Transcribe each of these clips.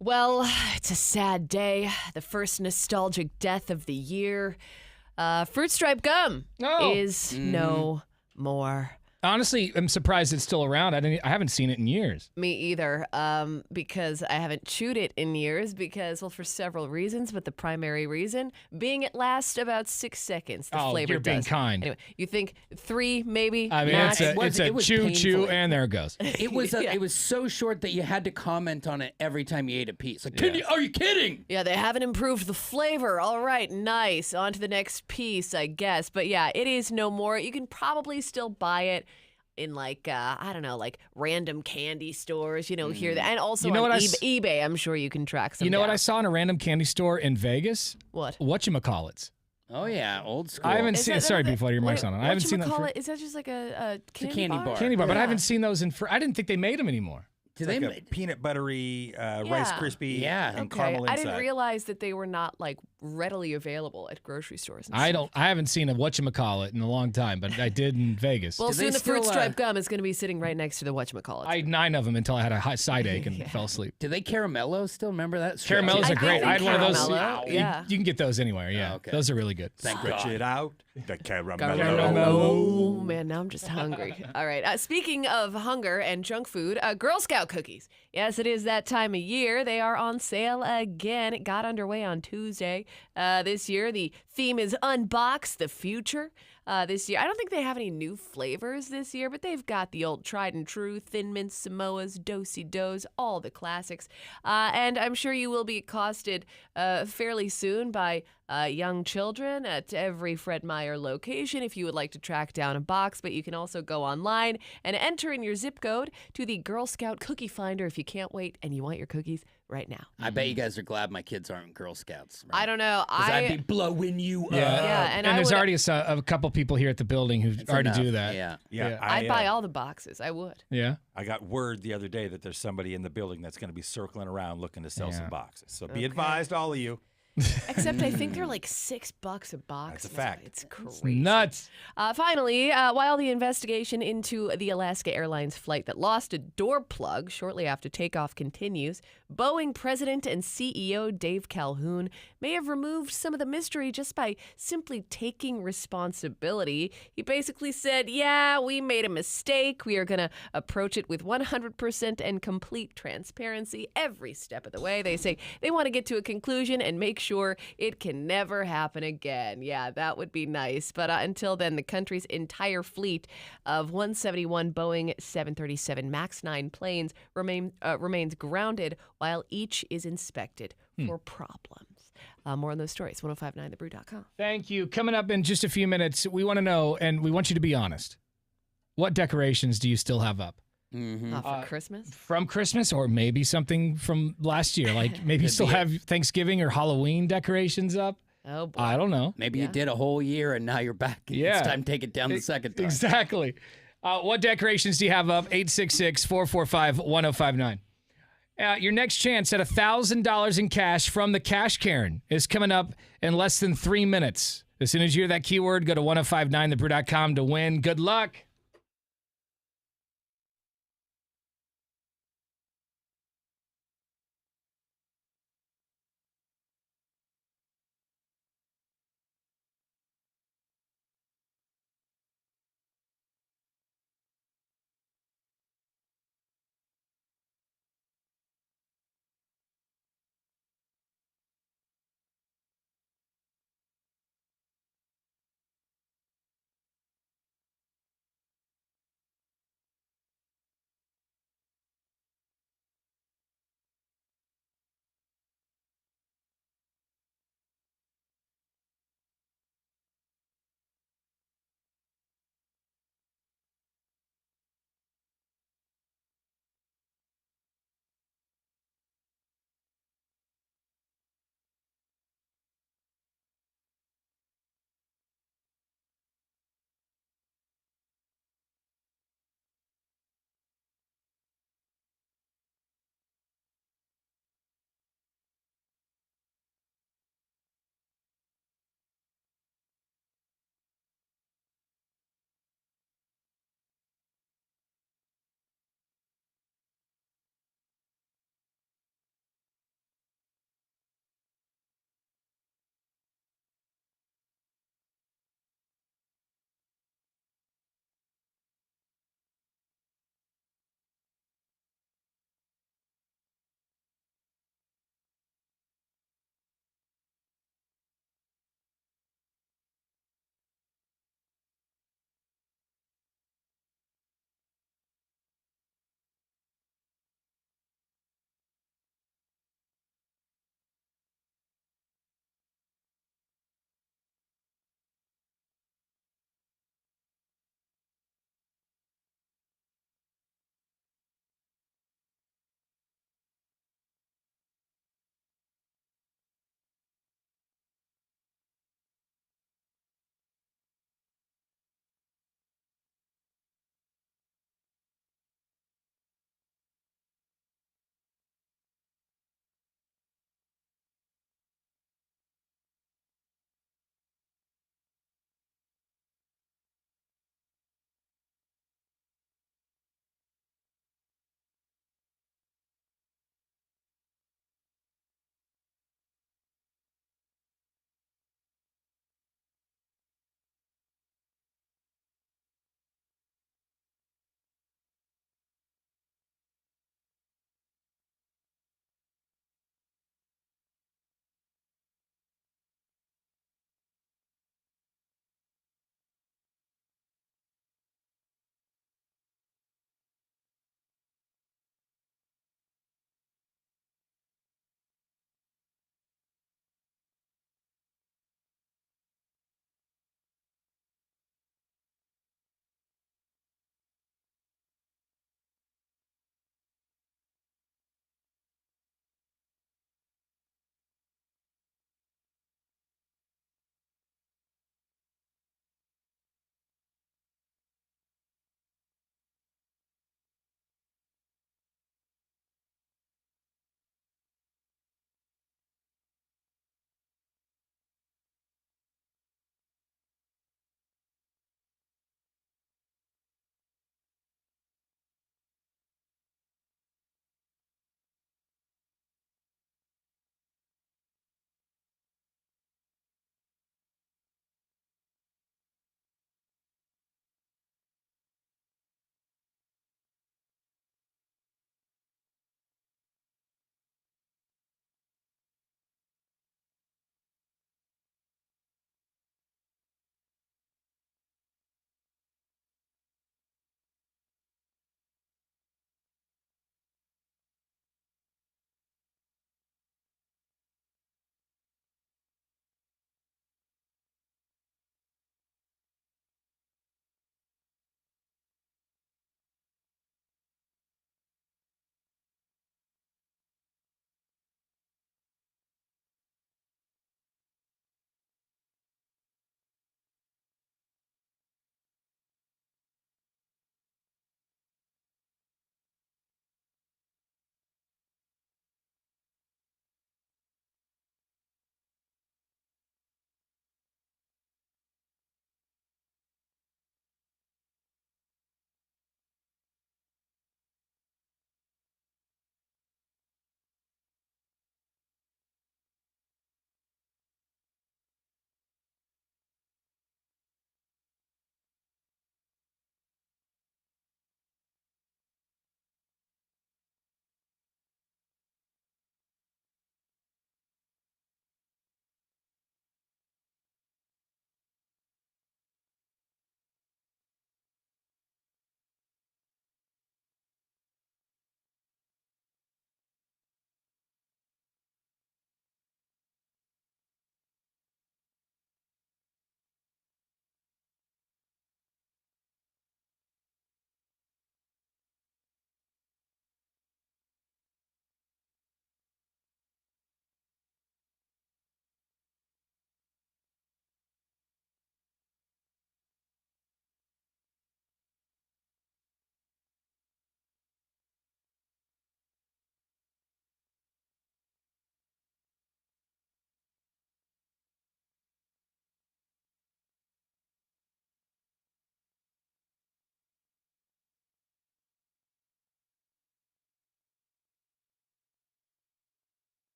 Well, it's a sad day. The first nostalgic death of the year. Fruit stripe gum is no more. Honestly, I'm surprised it's still around. I haven't seen it in years. Me either, because I haven't chewed it in years well, for several reasons, but the primary reason being it lasts about 6 seconds. The flavor you're being does. kind. Anyway, you think 3, maybe? I mean, max? it's a chew, painful. and there it goes. It was it was so short that you had to comment on it every time you ate a piece. Like, are you kidding? Yeah, they haven't improved the flavor. All right, nice. On to the next piece, I guess. But yeah, it is no more. You can probably still buy it in I don't know, like random candy stores, here that, and also on eBay. I'm sure you can track some. You know down. what I saw in a random candy store in Vegas? What? Whatchamacallits. Oh yeah, old school. I haven't seen. Sorry, before your mic's on. I haven't seen that. Is that just like a candy candy bar? bar. Candy bar, Yeah. but I haven't seen those in. I didn't think they made them anymore. Do It's they like a peanut buttery, Rice Yeah. Krispie, Yeah. and Okay, caramel inside. I didn't realize that they were not like readily available at grocery stores. And I stuff. haven't seen a whatchamacallit in a long time, but I did in Vegas. Well, Do they soon the fruit still, stripe gum is going to be sitting right next to the whatchamacallit. I had 9 of them until I had a high side ache and fell asleep. Do they caramello still? Remember that? Caramellos I are great. think I had one of those. caramello, yeah. You can get those anywhere. Yeah, Oh, okay. those are really good. Thank Stretch God. it out. The caramel. Oh man, now I'm just hungry. All right. Speaking of hunger and junk food, Girl Scout cookies. Yes, it is that time of year. They are on sale again. It got underway on Tuesday. This year, the theme is Unbox the Future. This year, I don't think they have any new flavors this year, but they've got the old tried and true Thin Mint Samoas, Do-si-dos, all the classics. And I'm sure you will be accosted fairly soon by young children at every Fred Meyer location if you would like to track down a box, but you can also go online and enter in your zip code to the Girl Scout Cookie Finder if you can't wait and you want your cookies right now. I bet you guys are glad my kids aren't Girl Scouts. Right? I don't know. 'Cause I'd be blowing you up. Yeah, and I there's would- already a couple people here at the building who It's already enough. do that. Yeah. Yeah, I'd buy all the boxes. I would. Yeah. I got word the other day that there's somebody in the building that's going to be circling around looking to sell Yeah. some boxes. So be advised, all of you. Except I think they're like $6 a box. That's a fact. It's crazy. Nuts. Finally, while the investigation into the Alaska Airlines flight that lost a door plug shortly after takeoff continues, Boeing President and CEO Dave Calhoun may have removed some of the mystery just by simply taking responsibility. He basically said, yeah, we made a mistake. We are going to approach it with 100% and complete transparency every step of the way. They say they want to get to a conclusion and make sure it can never happen again. Yeah, that would be nice. But until then, the country's entire fleet of 171 Boeing 737 MAX 9 planes remains grounded while each is inspected for problems. More on those stories, 1059thebrew.com. Thank you. Coming up in just a few minutes, we want to know, and we want you to be honest. What decorations do you still have up? For Christmas? From Christmas, or maybe something from last year? Like maybe you still have Thanksgiving or Halloween decorations up? Oh, boy. I don't know. Maybe you did a whole year and now you're back. Yeah. It's time to take it down the second time. Exactly. What decorations do you have up? 866-445-1059. Your next chance at $1,000 in cash from the Cash Karen is coming up in less than 3 minutes. As soon as you hear that keyword, go to 1059thebrew.com to win. Good luck.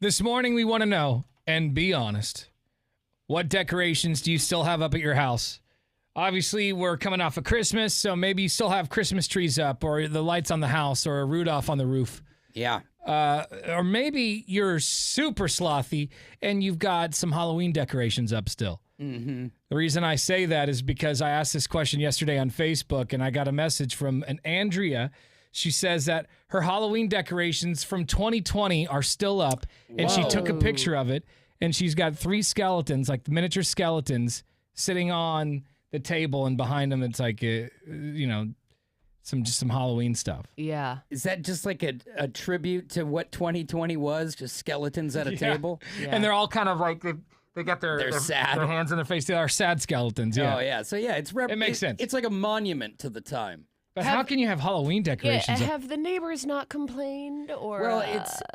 This morning we want to know, and be honest, what decorations do you still have up at your house? Obviously, we're coming off of Christmas, so maybe you still have Christmas trees up, or the lights on the house, or a Rudolph on the roof. Yeah. Or maybe you're super slothy and you've got some Halloween decorations up still. Mm-hmm. The reason I say that is because I asked this question yesterday on Facebook, and I got a message from an Andrea. She says that her Halloween decorations from 2020 are still up, and she took a picture of it, and she's got 3 skeletons, like miniature skeletons, sitting on the table, and behind them it's like, some Halloween stuff. Yeah. Is that just like a tribute to what 2020 was? Just skeletons at a table? Yeah. And they're all kind of like, they got their sad. Their hands in their face. They are sad skeletons, yeah. Oh, yeah. So, yeah, it makes sense. It's like a monument to the time. But how can you have Halloween decorations up? Have the neighbors not complained? Or Well,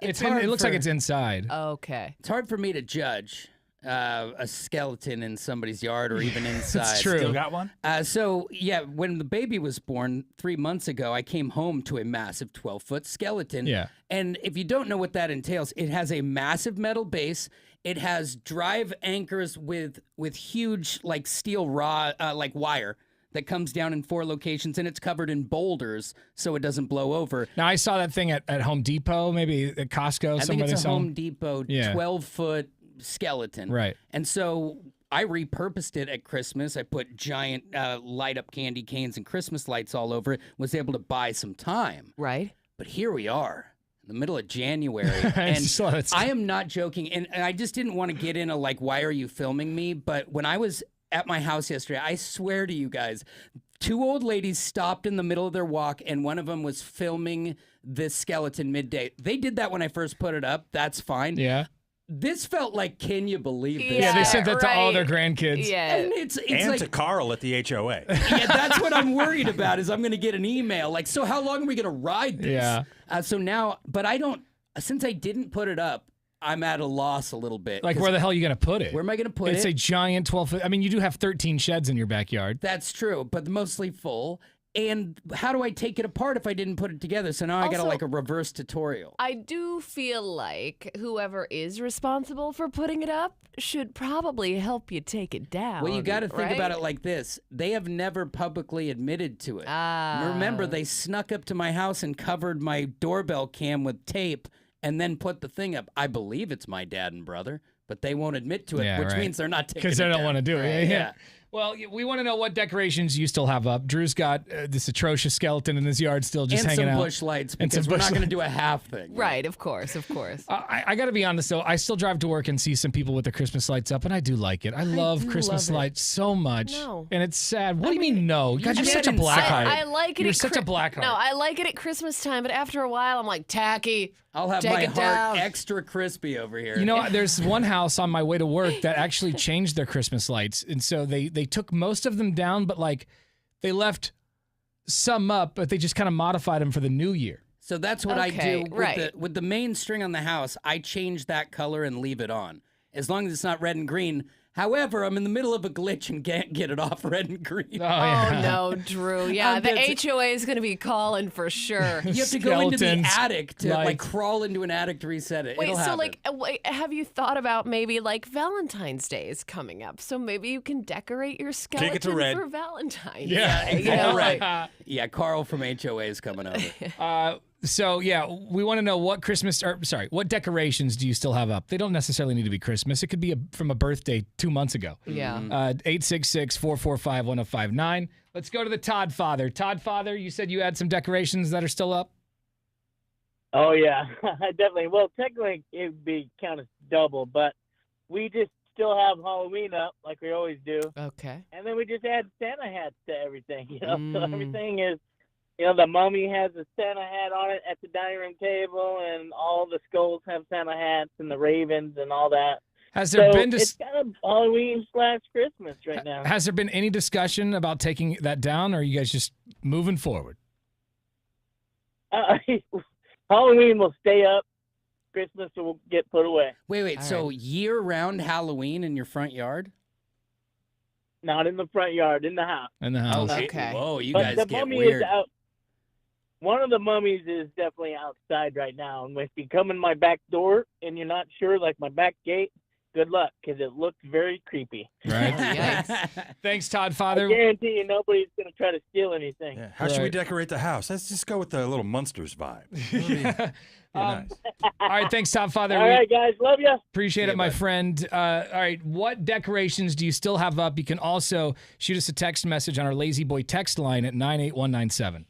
It looks like it's inside. Okay. It's hard for me to judge a skeleton in somebody's yard or even inside. It's true. Still got one? When the baby was born 3 months ago, I came home to a massive 12-foot skeleton. Yeah. And if you don't know what that entails, it has a massive metal base. It has drive anchors with huge like steel rod, like wire that comes down in 4 locations, and it's covered in boulders so it doesn't blow over. Now, I saw that thing at Home Depot, maybe at Costco. I think it's a Home Depot 12-foot skeleton. Right. And so I repurposed it at Christmas. I put giant light-up candy canes and Christmas lights all over it, was able to buy some time. Right. But here we are, in the middle of January, and I am not joking, and I just didn't want to get in a, like, why are you filming me? But when I was at my house yesterday, I swear to you guys, 2 old ladies stopped in the middle of their walk, and one of them was filming this skeleton midday. They did that when I first put it up. That's fine. Yeah. This felt like, can you believe this? Yeah, they sent that to all their grandkids. Yeah. And it's And like, to Carl at the HOA. yeah, that's what I'm worried about, is I'm going to get an email. Like, so how long are we going to ride this? Yeah. So now, but since I didn't put it up, I'm at a loss a little bit. Like, where the hell are you going to put it? Where am I going to put it? It's a giant 12-foot. I mean, you do have 13 sheds in your backyard. That's true, but mostly full. And how do I take it apart if I didn't put it together? So now I got Also, like a reverse tutorial. I do feel like whoever is responsible for putting it up should probably help you take it down. Well, you got to think about right? it like this. They have never publicly admitted to it. Remember, they snuck up to my house and covered my doorbell cam with tape and then put the thing up. I believe it's my dad and brother, but they won't admit to it, which means they're not taking it because they don't down. want to do it. Yeah. Well, we want to know what decorations you still have up. Drew's got this atrocious skeleton in his yard still just and hanging some out. bush lights, And some because we're bush not going to do a half thing. Right, of course. I got to be honest, though. I still drive to work and see some people with their Christmas lights up, and I do like it. I love Christmas lights so much. No. And it's sad. What do you mean, no? God, you're get such a blackheart. I like it. You're at such a blackheart. No, I like it at Christmas time, but after a while, I'm like, tacky. I'll have Take my it heart down. extra crispy over here. You know, there's one house on my way to work that actually changed their Christmas lights. And so they took most of them down, but like they left some up, but they just kind of modified them for the new year. So that's what I Okay, do right. with the main string on the house. I change that color and leave it on, as long as it's not red and green. However, I'm in the middle of a glitch and can't get it off red and green. Oh, no, Drew. Yeah, the That's- HOA is going to be calling for sure. You have to go into the Skeletons, attic to like lights. crawl into an attic to reset it. Wait, It'll so happen. like, have you thought about maybe like Valentine's Day is coming up? So maybe you can decorate your skeleton it to red. for Valentine's Yeah, Day. You know, all right. like- Yeah, Carl from HOA is coming over. So yeah, we want to know what what decorations do you still have up? They don't necessarily need to be Christmas. It could be from a birthday 2 months ago. Yeah. 866-445-1059. Let's go to the Todd Father. Todd Father, you said you had some decorations that are still up? Oh, yeah, definitely. Well, technically, it would be counted double, but we just still have Halloween up like we always do. Okay. And then we just add Santa hats to everything, you know? So Mm. everything is, you know, the mummy has a Santa hat on it at the dining room table, and all the skulls have Santa hats, and the ravens and all that. Has there So been it's kind of Halloween/Christmas right now. Has there been any discussion about taking that down, or are you guys just moving forward? Halloween will stay up. Christmas will get put away. Wait. All So year-round Halloween in your front yard? Not in the front yard, in the house. In the house. Okay. Whoa, you But guys the get mummy weird. is out. one of the mummies is definitely outside right now. And if you come in my back door and you're not sure, like my back gate, good luck, because it looks very creepy. Right. Yikes. Thanks, Todd I Father. guarantee you nobody's going to try to steal anything. Yeah. How should we Right. decorate the house? Let's just go with the little Munsters vibe. It'll be nice. All right, thanks, Todd Father. All We right, guys. Love you. appreciate See it, you, my bud. friend. All right, what decorations do you still have up? You can also shoot us a text message on our Lazy Boy text line at 98197.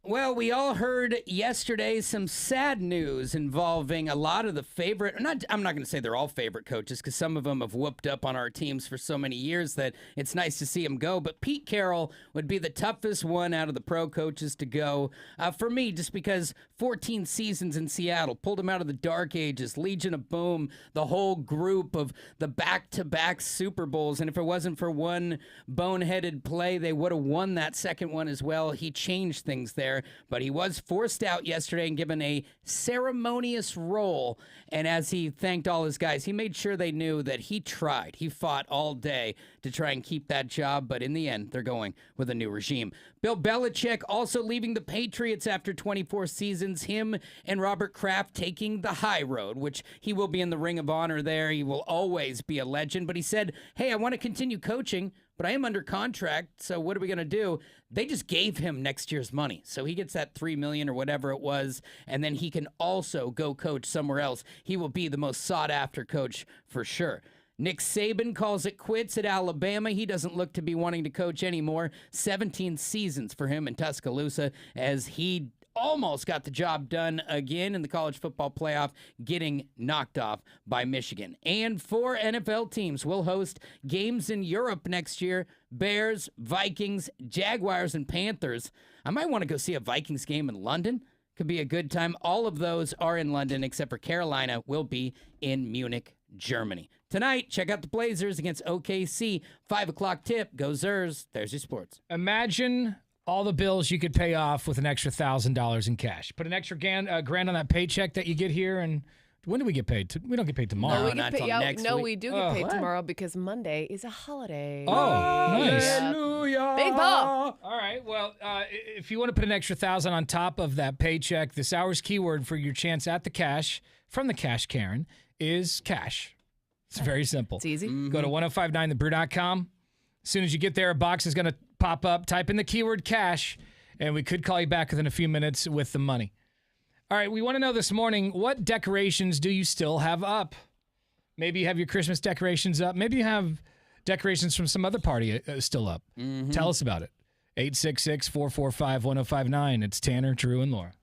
Well, we all heard yesterday some sad news involving a lot of the favorite, I'm not going to say they're all favorite coaches because some of them have whooped up on our teams for so many years that it's nice to see them go. But Pete Carroll would be the toughest one out of the pro coaches to go for me, just because 14 seasons in Seattle pulled him out of the dark ages, Legion of Boom, the whole group of the back-to-back Super Bowls. And if it wasn't for one boneheaded play, they would have won that second one as well. He changed things there. But he was forced out yesterday and given a ceremonious role. And as he thanked all his guys, he made sure they knew that he tried. He fought all day to try and keep that job. But in the end, they're going with a new regime. Bill Belichick also leaving the Patriots after 24 seasons. Him and Robert Kraft taking the high road, which he will be in the Ring of Honor there. He will always be a legend. But he said, hey, I want to continue coaching, but I am under contract, so what are we going to do? They just gave him next year's money, so he gets that $3 million or whatever it was, and then he can also go coach somewhere else. He will be the most sought-after coach for sure. Nick Saban calls it quits at Alabama. He doesn't look to be wanting to coach anymore. 17 seasons for him in Tuscaloosa as he almost got the job done again in the college football playoff, getting knocked off by Michigan. And 4 NFL teams will host games in Europe next year. Bears, Vikings, Jaguars, and Panthers. I might want to go see a Vikings game in London. Could be a good time. All of those are in London, except for Carolina will be in Munich, Germany. Tonight, check out the Blazers against OKC. 5 o'clock tip. Go Zers. There's your sports. Imagine all the bills you could pay off with an extra $1,000 in cash. Put an extra grand on that paycheck that you get here. And when do we get paid? We don't get paid tomorrow. No, we not get paid. till next week. We do get paid tomorrow because Monday is a holiday. Oh, nice. Hallelujah. Big Paul. All right. Well, if you want to put an extra $1,000 on top of that paycheck, this hour's keyword for your chance at the cash from the Cash Karen is cash. It's very simple. It's easy. Go to 1059thebrew.com. As soon as you get there, a box is going to pop up. Type in the keyword cash, and we could call you back within a few minutes with the money. All right, we want to know this morning, what decorations do you still have up? Maybe you have your Christmas decorations up. Maybe you have decorations from some other party still up. Tell us about it. 866-445-1059. It's Tanner, Drew, and Laura.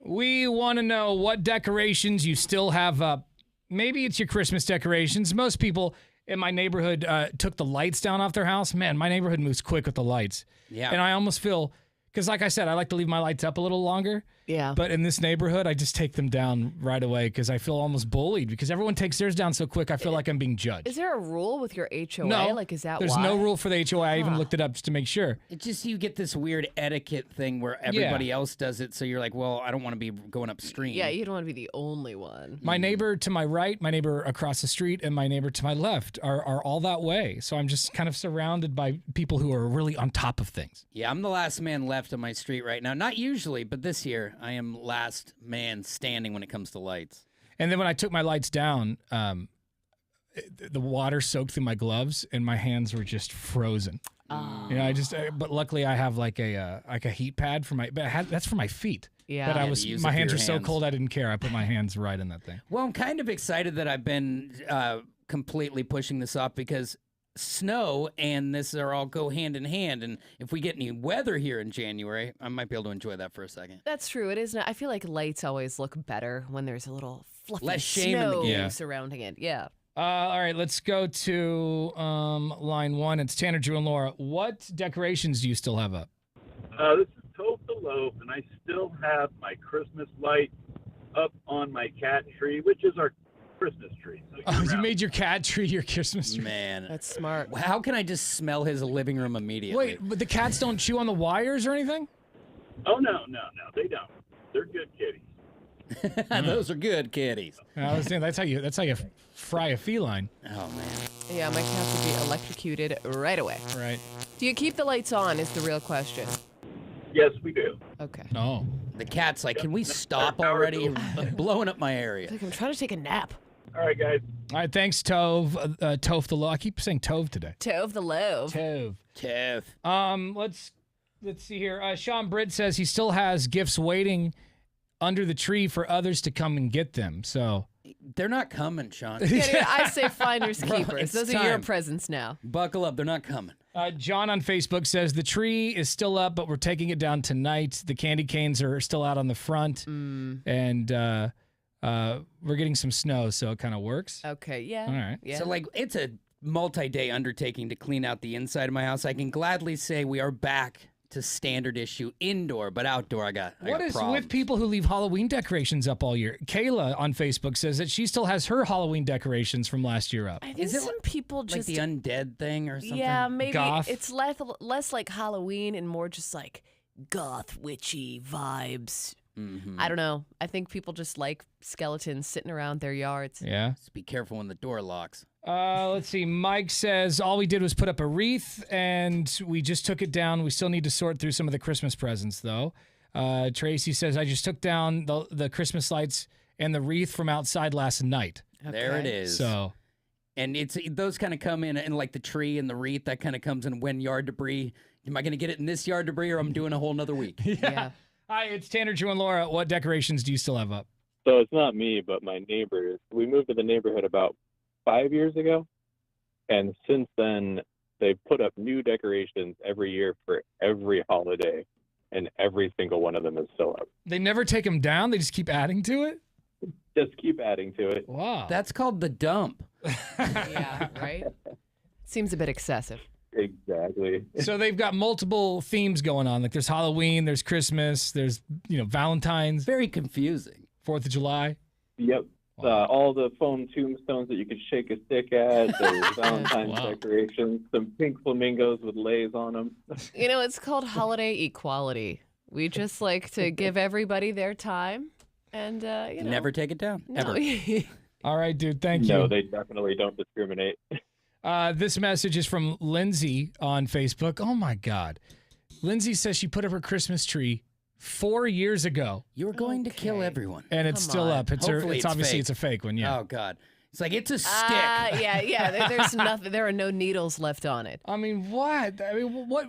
We want to know what decorations you still have up. Maybe it's your Christmas decorations. Most people in my neighborhood took the lights down off their house. Man, my neighborhood moves quick with the lights. Yeah. And I almost feel, because like I said, I like to leave my lights up a little longer. Yeah. But in this neighborhood, I just take them down right away because I feel almost bullied because everyone takes theirs down so quick. I feel like I'm being judged. Is there a rule with your HOA? No. Like, is that There's why? no rule for the HOA. I even looked it up just to make sure. It's just you get this weird etiquette thing where everybody else does it, so you're like, well, I don't want to be going upstream. Yeah, you don't want to be the only one. My neighbor to my right, my neighbor across the street, and my neighbor to my left are all that way. So I'm just kind of surrounded by people who are really on top of things. Yeah, I'm the last man left on my street right now. Not usually, but this year I am last man standing when it comes to lights. And then when I took my lights down, the water soaked through my gloves and my hands were just frozen. Oh. You know, but luckily I have like a heat pad for that's for my feet. Yeah. But to use my it for hands your were so hands. cold I didn't care. I put my hands right in that thing. Well, I'm kind of excited that I've been completely pushing this off because snow and this are all go hand in hand. And if we get any weather here in January, I might be able to enjoy that for a second. That's true. It is. I feel like lights always look better when there's a little fluffy Less shame in the snow game. surrounding it. Yeah. All right, let's go to line one. It's Tanner, Drew, and Laura. What decorations do you still have up? This is Tove the Loaf, and I still have my Christmas light up on my cat tree, which is our Christmas tree. So Oh, you made your cat tree your Christmas tree. Man, That's smart. how can I just smell his living room immediately? Wait, but the cats don't chew on the wires or anything? Oh, no, they don't. They're good kitties. Those are good kitties. I was saying that's how you fry a feline. Oh man. Yeah, my cats would be electrocuted right away. Right. Do you keep the lights on is the real question. Yes, we do. Okay. Oh. The cat's like, can we stop already? You're blowing up my area. Like I'm trying to take a nap. All right, guys. All right, thanks, Tove. Tove the Loaf. I keep saying Tove today. Tove the Loaf. Tove. Tiff. Let's see here. Sean Britt says he still has gifts waiting under the tree for others to come and get them. So They're not coming, Sean. Yeah, dude, I say finders Bro, keepers. it's Those are your time. presents now. Buckle up. They're not coming. John on Facebook says the tree is still up, but we're taking it down tonight. The candy canes are still out on the front, and we're getting some snow, so it kind of works. Okay, yeah. All right. Yeah. So, like, it's a multi-day undertaking to clean out the inside of my house. I can gladly say we are back to standard issue indoor, but outdoor, I got What is problems. with people who leave Halloween decorations up all year? Kayla on Facebook says that she still has her Halloween decorations from last year up. I think Is it some people like just the undead thing or something? yeah, maybe Goth? it's less like Halloween and more just like goth witchy vibes. Mm-hmm. I don't know. I think people just like skeletons sitting around their yards. Yeah. Just be careful when the door locks. Let's see. Mike says all we did was put up a wreath and we just took it down. We still need to sort through some of the Christmas presents, though. Tracy says I just took down the Christmas lights and the wreath from outside last night. There it Okay. is. So And it's those kind of come in like the tree and the wreath, that kind of comes in when yard debris. Am I going to get it in this yard debris or I'm doing a whole nother week? Yeah. Hi, it's Tanner, Drew, and Laura. What decorations do you still have up? So it's not me, but my neighbors. We moved to the neighborhood about 5 years ago. And since then, they've put up new decorations every year for every holiday. And every single one of them is still up. They never take them down. They just keep adding to it. Just keep adding to it. Wow. That's called the dump. Yeah, right? Seems a bit excessive. Exactly. So they've got multiple themes going on. Like there's Halloween, there's Christmas, there's Valentine's, Very confusing. 4th of July. Yep. All the foam tombstones that you could shake a stick at. There's Valentine's Wow. decorations. Some pink flamingos with lays on them. You know, it's called holiday equality. We just like to give everybody their time and, Never take it down. No. Ever. All right, dude. Thank you. No, they definitely don't discriminate. This message is from Lindsay on Facebook. Oh my God. Lindsay says she put up her Christmas tree 4 years ago You were going to kill Okay. everyone. and it's Come still on. up. It's Hopefully it's obviously fake. it's a fake one. Yeah. Oh, God. It's like, it's a stick. Yeah. There's nothing. There are no needles left on it. I mean, what? I mean, what?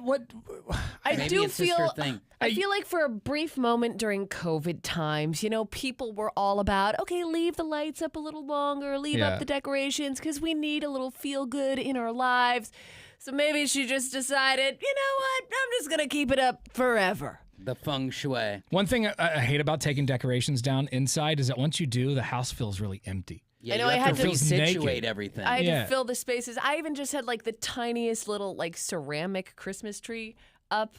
I Maybe do it's just her feel. thing. I feel like for a brief moment during COVID times, people were all about, okay, leave the lights up a little longer, leave Yeah. up the decorations, because we need a little feel good in our lives. So maybe she just decided, you know what? I'm just going to keep it up forever. The feng shui. One thing I hate about taking decorations down inside is that once you do, the house feels really empty. Yeah, I know you I have had to to resituate everything. I had Yeah. to fill the spaces. I even just had like the tiniest little like ceramic Christmas tree up,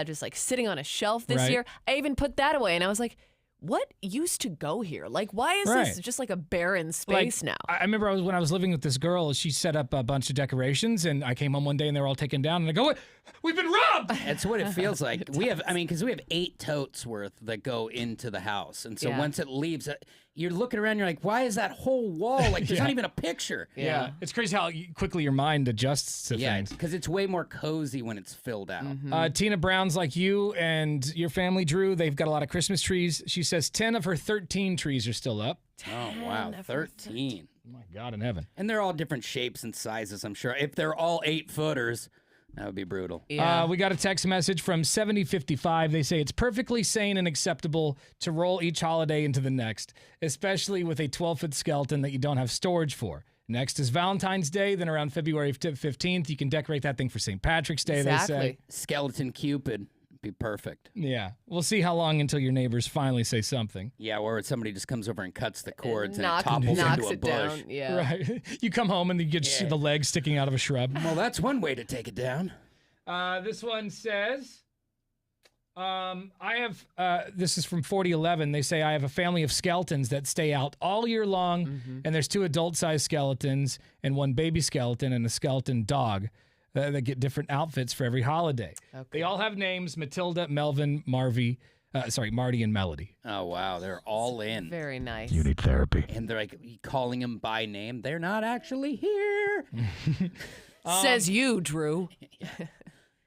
just like sitting on a shelf this Right. year. I even put that away, and I was like, what used to go here? Like, why is this Right. just like a barren space now? I remember when I was living with this girl, she set up a bunch of decorations, and I came home one day and they were all taken down, and I go, "What? We've been robbed!" That's what it feels like. We have, because we have 8 totes worth that go into the house. And so Yeah. once it leaves, you're looking around, you're like, why is that whole wall? Like, there's Yeah. not even a picture. Yeah. It's crazy how quickly your mind adjusts to Yeah, things. because it's way more cozy when it's filled out. Tina Brown's like you and your family, Drew. They've got a lot of Christmas trees. She says 10 of her 13 trees are still up. Oh, wow, 13. Oh my God in heaven. And they're all different shapes and sizes, I'm sure. If they're all 8-footers, that would be brutal. Yeah. We got a text message from 7055. They say it's perfectly sane and acceptable to roll each holiday into the next, especially with a 12-foot skeleton that you don't have storage for. Next is Valentine's Day. Then around February 15th, you can decorate that thing for St. Patrick's Day, they say. Exactly. Skeleton Cupid would be perfect. Yeah. We'll see how long until your neighbors finally say something. Yeah, or somebody just comes over and cuts the cords and it knocks topples into a it bush. down. Yeah. Right. You come home and you get the legs sticking out of a shrub. Well, that's one way to take it down. This one says, this is from 4011. They say, I have a family of skeletons that stay out all year long, and there's 2 adult-sized skeletons and 1 baby skeleton and a skeleton dog that get different outfits for every holiday. Okay. They all have names: Matilda, Melvin, Marty, and Melody. Oh, wow, they're all in. Very nice. You need therapy. And they're like calling them by name. They're not actually here. Says you, Drew.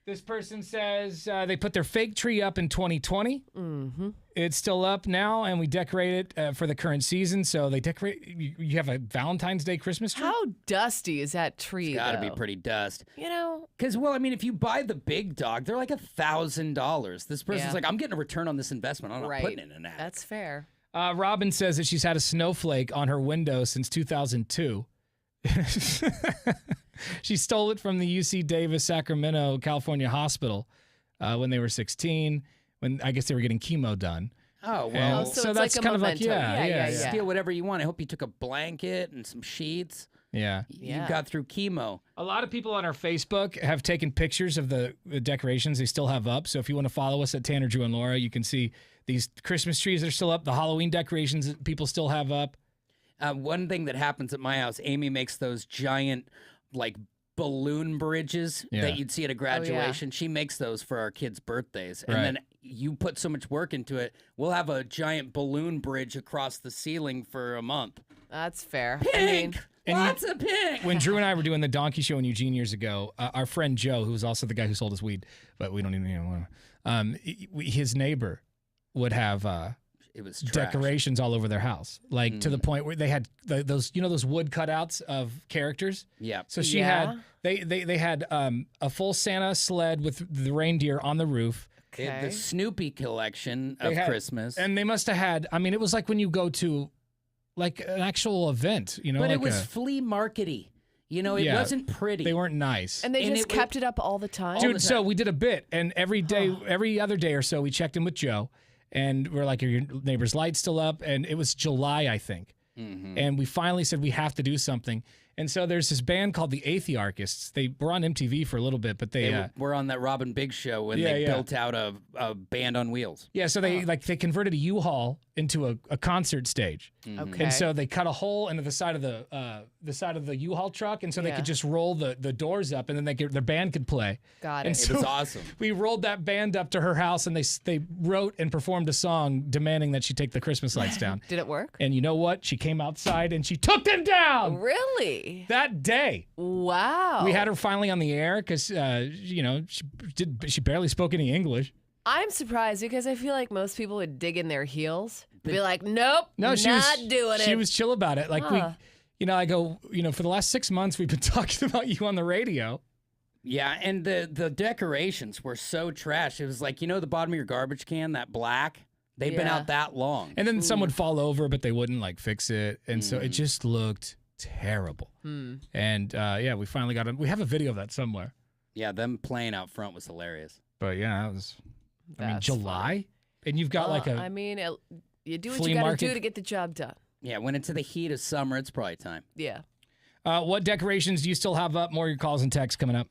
This person says they put their fake tree up in 2020. Mm-hmm. It's still up now, and we decorate it for the current season. So they decorate. You have a Valentine's Day Christmas tree? How dusty is that tree? Got to be though? pretty dust. You know. Because, well, if you buy the big dog, they're like $1,000. This person's Yeah. like, I'm getting a return on this investment. I'm not Right. putting it in an attic. That's fair. Robin says that she's had a snowflake on her window since 2002. She stole it from the UC Davis Sacramento, California hospital when they were 16, when I guess they were getting chemo done. Oh, And well, so so it's that's like a kind of like, memento. yeah. Yeah. steal whatever you want. I hope you took a blanket and some sheets. Yeah. Yeah. You got through chemo. A lot of people on our Facebook have taken pictures of the decorations they still have up. So if you want to follow us at Tanner, Drew, and Laura, you can see these Christmas trees that are still up, the Halloween decorations that people still have up. One thing that happens at my house, Amy makes those giant, balloon bridges Yeah. that you'd see at a graduation. She makes those for our kids' birthdays. And Right. then you put so much work into it, we'll have a giant balloon bridge across the ceiling for a month. That's fair. Pink! And Lots of pink! When Drew and I were doing the Donkey Show in Eugene years ago, our friend Joe, who was also the guy who sold us weed, but we don't even his neighbor would have It was trash. decorations all over their house, to the point where they had those wood cutouts of characters. Yeah. So she Yeah. had they had a full Santa sled with the reindeer on the roof. The Snoopy collection They of had- Christmas. And they must have had, it was like when you go to like an actual event, but like it was flea markety. It Yeah. wasn't pretty. they weren't nice. And they And just it- kept it up all the time. Dude, Dude, so we did a bit, and every other day or so, we checked in with Joe, and we're like, "Are your neighbor's lights still up?" And it was July, I think, and we finally said we have to do something. And so there's this band called the Athearchists. They were on MTV for a little bit, but they were on that Robin Big show when Yeah, they yeah. built out a band on wheels. yeah, so they they converted a U-Haul into a concert stage. Okay. And so they cut a hole into the side of the U-Haul truck, and so they Yeah. could just roll the doors up, and then their band could play. Got And it. It so was awesome. we rolled that band up to her house, and they wrote and performed a song demanding that she take the Christmas lights down. Did it work? And you know what? She came outside and she took them down Really? that day. Wow. We had her finally on the air because she barely spoke any English. I'm surprised because I feel like most people would dig in their heels, be like, "Nope, No, she not was doing it." She was chill about it. Like Huh. I go, for the last 6 months we've been talking about you on the radio. Yeah, and the decorations were so trash. It was like, the bottom of your garbage can, that black? They've been Yeah. out that long. And then some would fall over, but they wouldn't fix it, and so it just looked terrible. And we finally got it. We have a video of that somewhere. Yeah, them playing out front was hilarious. But yeah, that was I mean, That's July? funny. And you've got like a I mean, you do what flea you got to market? do to get the job done. Yeah, when it's in the heat of summer, it's probably time. Yeah. what decorations do you still have up? More of your calls and texts coming up.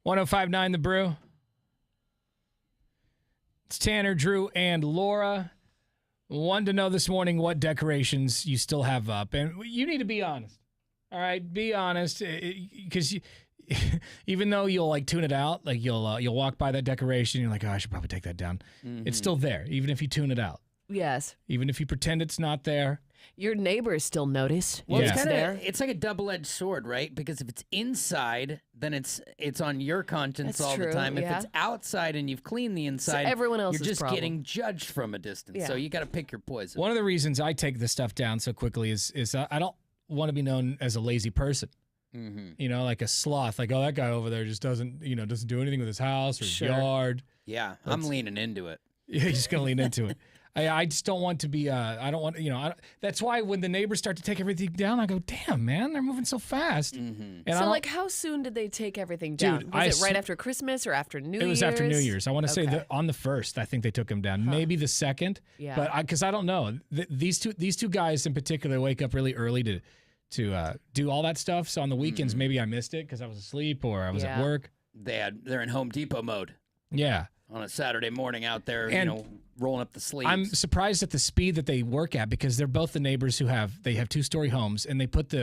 1059 The Brew. It's Tanner, Drew, and Laura. Wanted to know this morning what decorations you still have up. And you need to be honest. All right? Be honest. Because even though you'll like tune it out, like you'll walk by that decoration, you're like, oh, I should probably take that down. Mm-hmm. It's still there, even if you tune it out. Yes. Even if you pretend it's not there. Your neighbors still notice. Well, Yeah. it's like a double-edged sword, right? Because if it's inside, then it's on your conscience That's all true, the time. yeah. If it's outside and you've cleaned the inside, everyone else's you're just problem. getting judged from a distance. Yeah. So you got to pick your poison. One of the reasons I take this stuff down so quickly is I don't want to be known as a lazy person. Mm-hmm. You know, like a sloth. Like, oh, that guy over there just doesn't do anything with his house or his yard. Yeah, I'm leaning into it. Yeah, he's just going to lean into it. I just don't want to be, I don't want, that's why when the neighbors start to take everything down, I go, damn, man, they're moving so fast. Mm-hmm. And so, like, how soon did they take everything down? Dude, Was it right after Christmas or after New Year's? It was after New Year's. I want to say Okay. that on the 1st, I think they took him down. Maybe the 2nd. Yeah. But because I don't know. These two guys in particular wake up really early to do all that stuff. So on the weekends, maybe I missed it because I was asleep or I was at work. They're in Home Depot mode Yeah. on a Saturday morning out there, And rolling up the sleeves. I'm surprised at the speed that they work at because they're both the neighbors who have 2-story homes and they put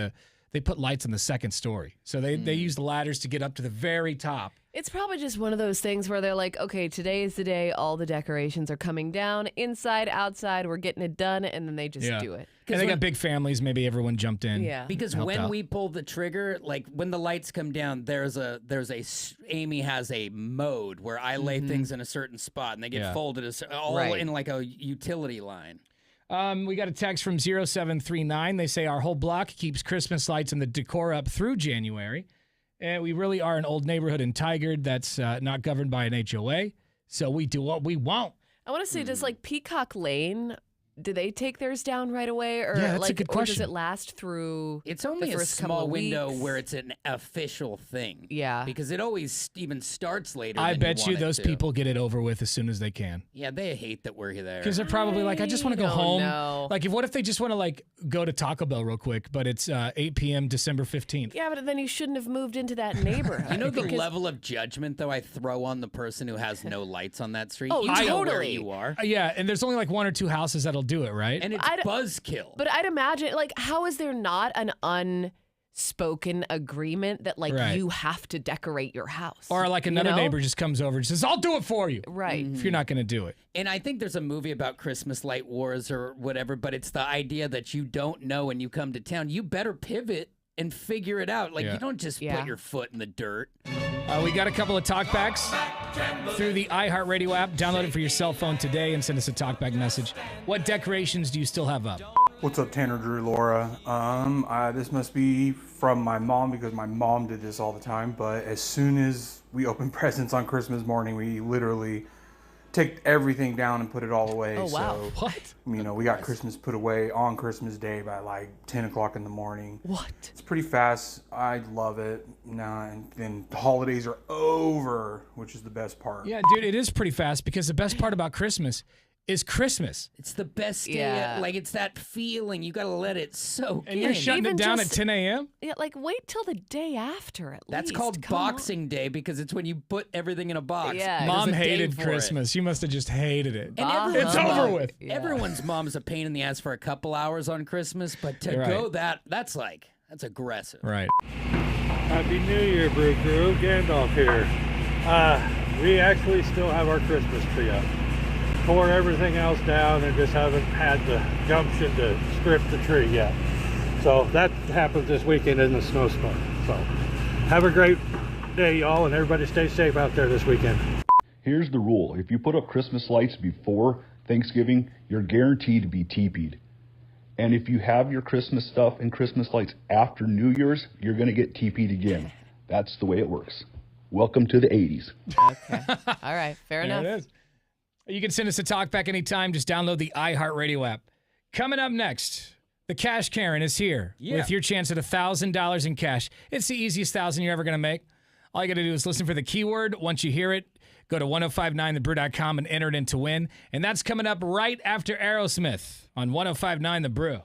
lights on the 2nd story. So they use the ladders to get up to the very top. It's probably just one of those things where they're like, okay, today is the day all the decorations are coming down. Inside, outside, we're getting it done, and then they just do it. And they got big families. Maybe everyone jumped in. Yeah. Because when we pull the trigger, like when the lights come down, Amy has a mode where I lay things in a certain spot and they get folded all in like a utility line. We got a text from 0739. They say our whole block keeps Christmas lights and the decor up through January. And we really are an old neighborhood in Tigard that's not governed by an HOA. So we do what we want. I want to say, does like Peacock Lane, do they take theirs down right away? Or Yeah, that's a good or does question. it last through It's only the a first couple small of window weeks? where it's an official thing. Yeah. Because it always even starts later. I than bet you want it those to. people get it over with as soon as they can. Yeah, they hate that we're there. Because they're probably like, I just want to go I don't home. know. Like, what if they just want to like go to Taco Bell real quick, but it's 8 p.m. December 15th? Yeah, but then you shouldn't have moved into that neighborhood. You know the because- level of judgment though I throw on the person who has no lights on that street. Oh, You know where totally. you are, Yeah, and there's only like 1 or 2 houses that'll do it, right? and it's buzzkill. But I'd imagine, like, how is there not an unspoken agreement that, like, Right. you have to decorate your house? Or like another neighbor just comes over and says, I'll do it for you. Right. If you're not going to do it. And I think there's a movie about Christmas light wars or whatever, but it's the idea that you don't know when you come to town. You better pivot and figure it out. Like, Yeah. you don't just Yeah. put your foot in the dirt. We got a couple of talkbacks through the iHeartRadio app. Download it for your cell phone today and send us a talkback message. What decorations do you still have up? What's up, Tanner, Drew, Laura? This must be from my mom because my mom did this all the time. But as soon as we open presents on Christmas morning, we literally take everything down and put it all away. Oh, wow. So, What? we got Christmas put away on Christmas Day by like 10 o'clock in the morning. What? It's pretty fast. I love it. And then the holidays are over, which is the best part. Yeah, dude, it is pretty fast because the best part about Christmas is Christmas. It's the best day. Yeah. Like, it's that feeling. You got to let it soak And in. you're shutting Even it down just- at 10 a.m.? Yeah, like, wait till the day after at That's least. called Come on. Boxing Day because it's when you put everything in a box. Yeah. There's Mom a day hated for it. Christmas. You must have just hated it. And Bah everyone's It's over mom- with. Yeah. Everyone's mom is a pain in the ass for a couple hours on Christmas, but to You're right. go that's aggressive. Right. Happy New Year, Brew Crew. Gandalf here. We actually still have our Christmas tree up. Tore everything else down and just haven't had the gumption to strip the tree yet. So that happens this weekend in the snowstorm. So have a great day, y'all, and everybody stay safe out there this weekend. Here's the rule. If you put up Christmas lights before Thanksgiving, you're guaranteed to be TP'd. And if you have your Christmas stuff and Christmas lights after New Year's, you're going to get TP'd again. That's the way it works. Welcome to the 80s. Okay. All right. Fair enough. There it is. You can send us a talkback anytime. Just download the iHeartRadio app. Coming up next, the Cash Karen is here with your chance at $1,000 in cash. It's the easiest 1,000 you're ever going to make. All you got to do is listen for the keyword. Once you hear it, go to 1059thebrew.com and enter it in to win. And that's coming up right after Aerosmith on 1059 The Brew.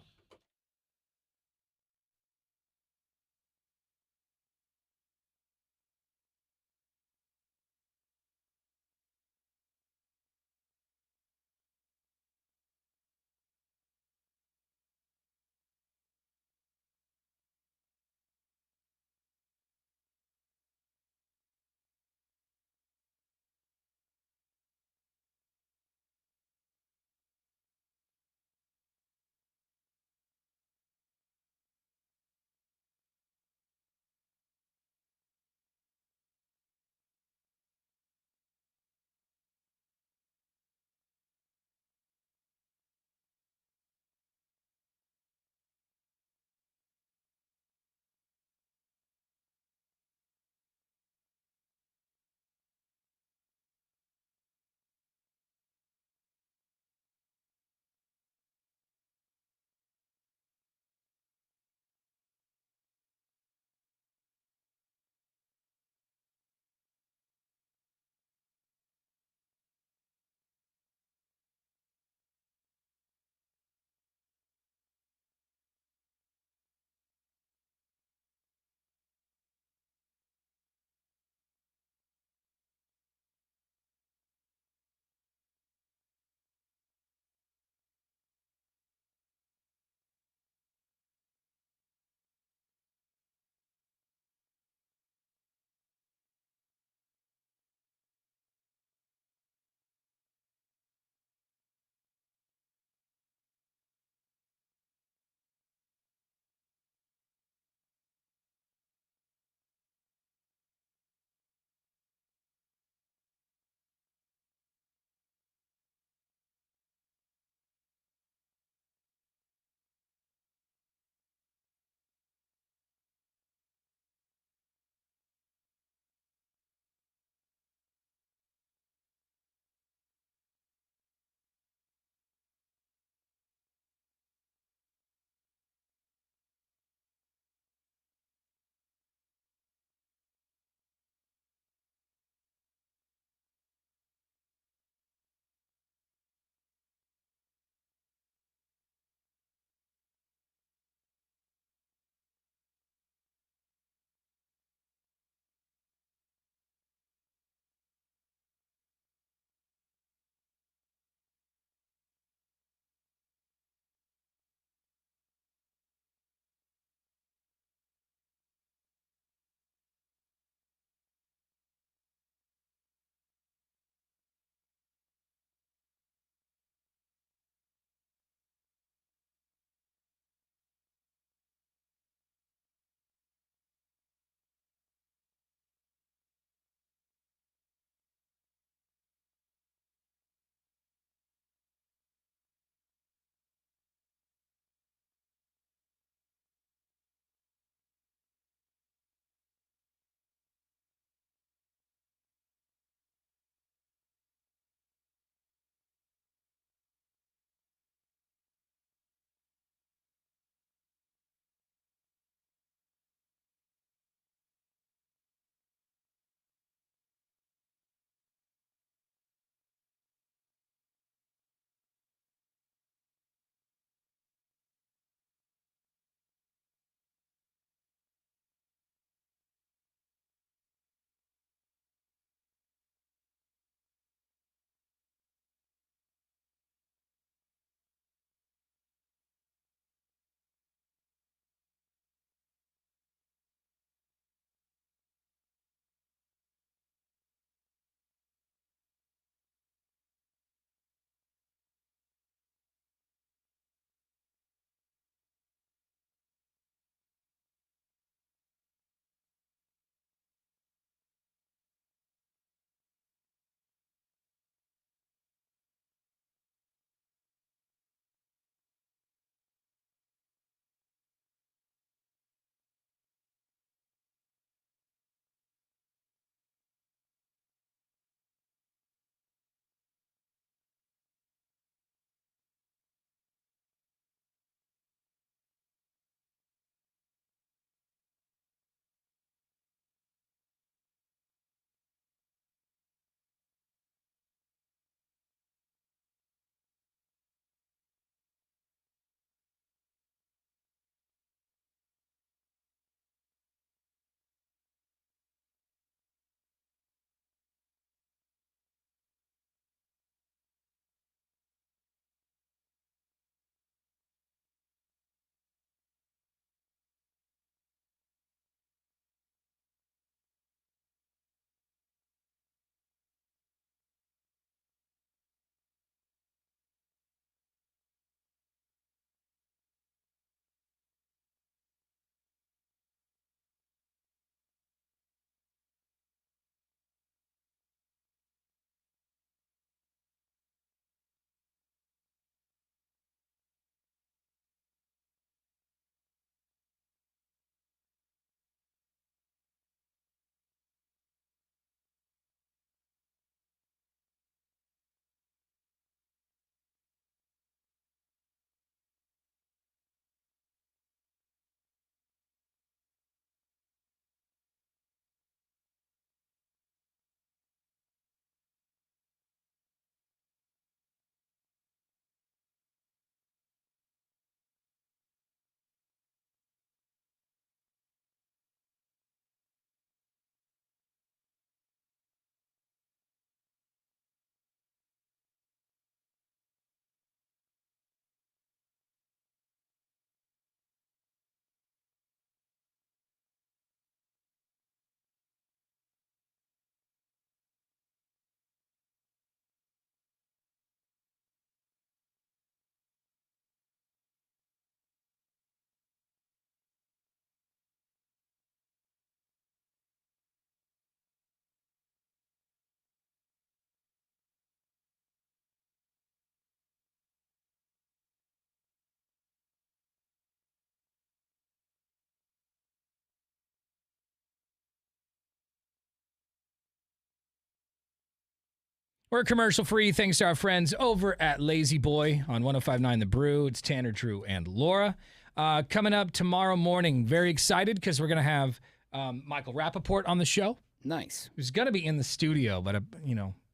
We're commercial free thanks to our friends over at Lazy Boy on 105.9 The Brew. It's Tanner, Drew, and Laura. Coming up tomorrow morning, very excited because we're going to have Michael Rappaport on the show. Nice. He's going to be in the studio, but,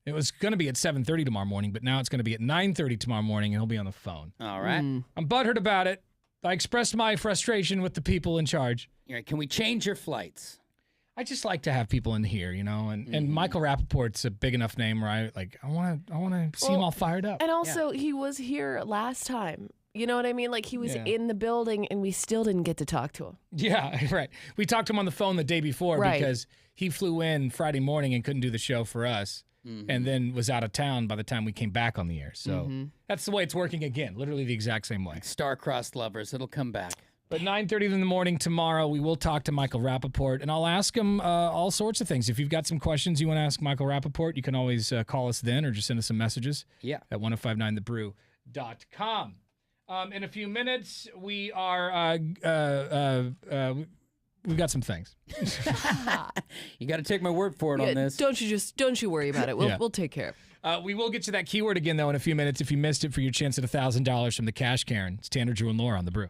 it was going to be at 7:30 tomorrow morning, but now it's going to be at 9:30 tomorrow morning, and he'll be on the phone. All right. I'm butthurt about it. I expressed my frustration with the people in charge. All right. Can we change your flights? I just like to have people in here, and Michael Rappaport's a big enough name, right? Like, I want to see him all fired up. And also, he was here last time. You know what I mean? Like, he was in the building, and we still didn't get to talk to him. Yeah, right. We talked to him on the phone the day before because he flew in Friday morning and couldn't do the show for us, and then was out of town by the time we came back on the air. So that's the way it's working again, literally the exact same way. Star-crossed lovers. It'll come back. But 9:30 in the morning tomorrow, we will talk to Michael Rappaport, and I'll ask him all sorts of things. If you've got some questions you want to ask Michael Rappaport, you can always call us then or just send us some messages at 1059thebrew.com. In a few minutes, we are we've got some things. You got to take my word for it on this. Don't you worry about it. We'll take care of it. We will get to that keyword again, though, in a few minutes. If you missed it, for your chance at $1,000 from the Cash Karen. It's Tanner, Drew, and Laura on The Brew.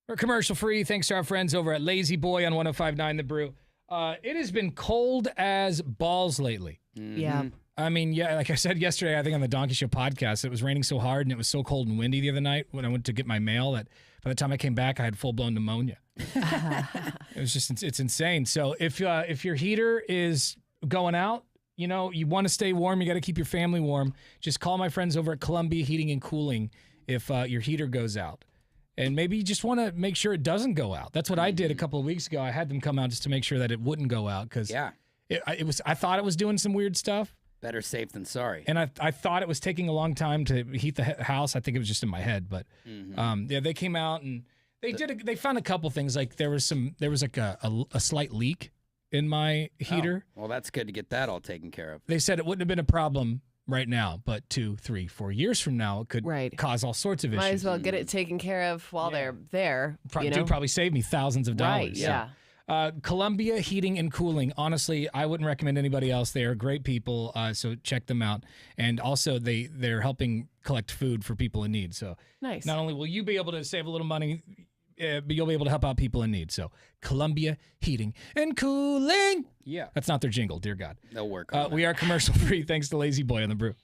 We're commercial free. Thanks to our friends over at Lazy Boy on 105.9 The Brew. It has been cold as balls lately. Yeah. I mean, yeah, like I said yesterday, I think on the Donkey Show podcast, it was raining so hard and it was so cold and windy the other night when I went to get my mail that by the time I came back, I had full-blown pneumonia. It was just, it's insane. So if your heater is going out, you know, you want to stay warm, you got to keep your family warm, just call my friends over at Columbia Heating and Cooling if your heater goes out. And maybe you just want to make sure it doesn't go out. That's what I did a couple of weeks ago. I had them come out just to make sure that it wouldn't go out because I thought it was doing some weird stuff. Better safe than sorry. And I thought it was taking a long time to heat the house. I think it was just in my head, but yeah, they came out and they found a couple things. Like there was like a slight leak in my heater. Oh, well, that's good to get that all taken care of. They said it wouldn't have been a problem right now, but 2, 3, 4 years from now, it could cause all sorts of issues. Might as well get it taken care of while they're there. Probably save me thousands of dollars. Right, yeah. Columbia Heating and Cooling. Honestly, I wouldn't recommend anybody else. They are great people, so check them out. And also, they're helping collect food for people in need. So nice. Not only will you be able to save a little money, but you'll be able to help out people in need. So Columbia Heating and Cooling. Yeah. That's not their jingle, dear God. They'll work on We are commercial free thanks to Lazy Boy on The Brew.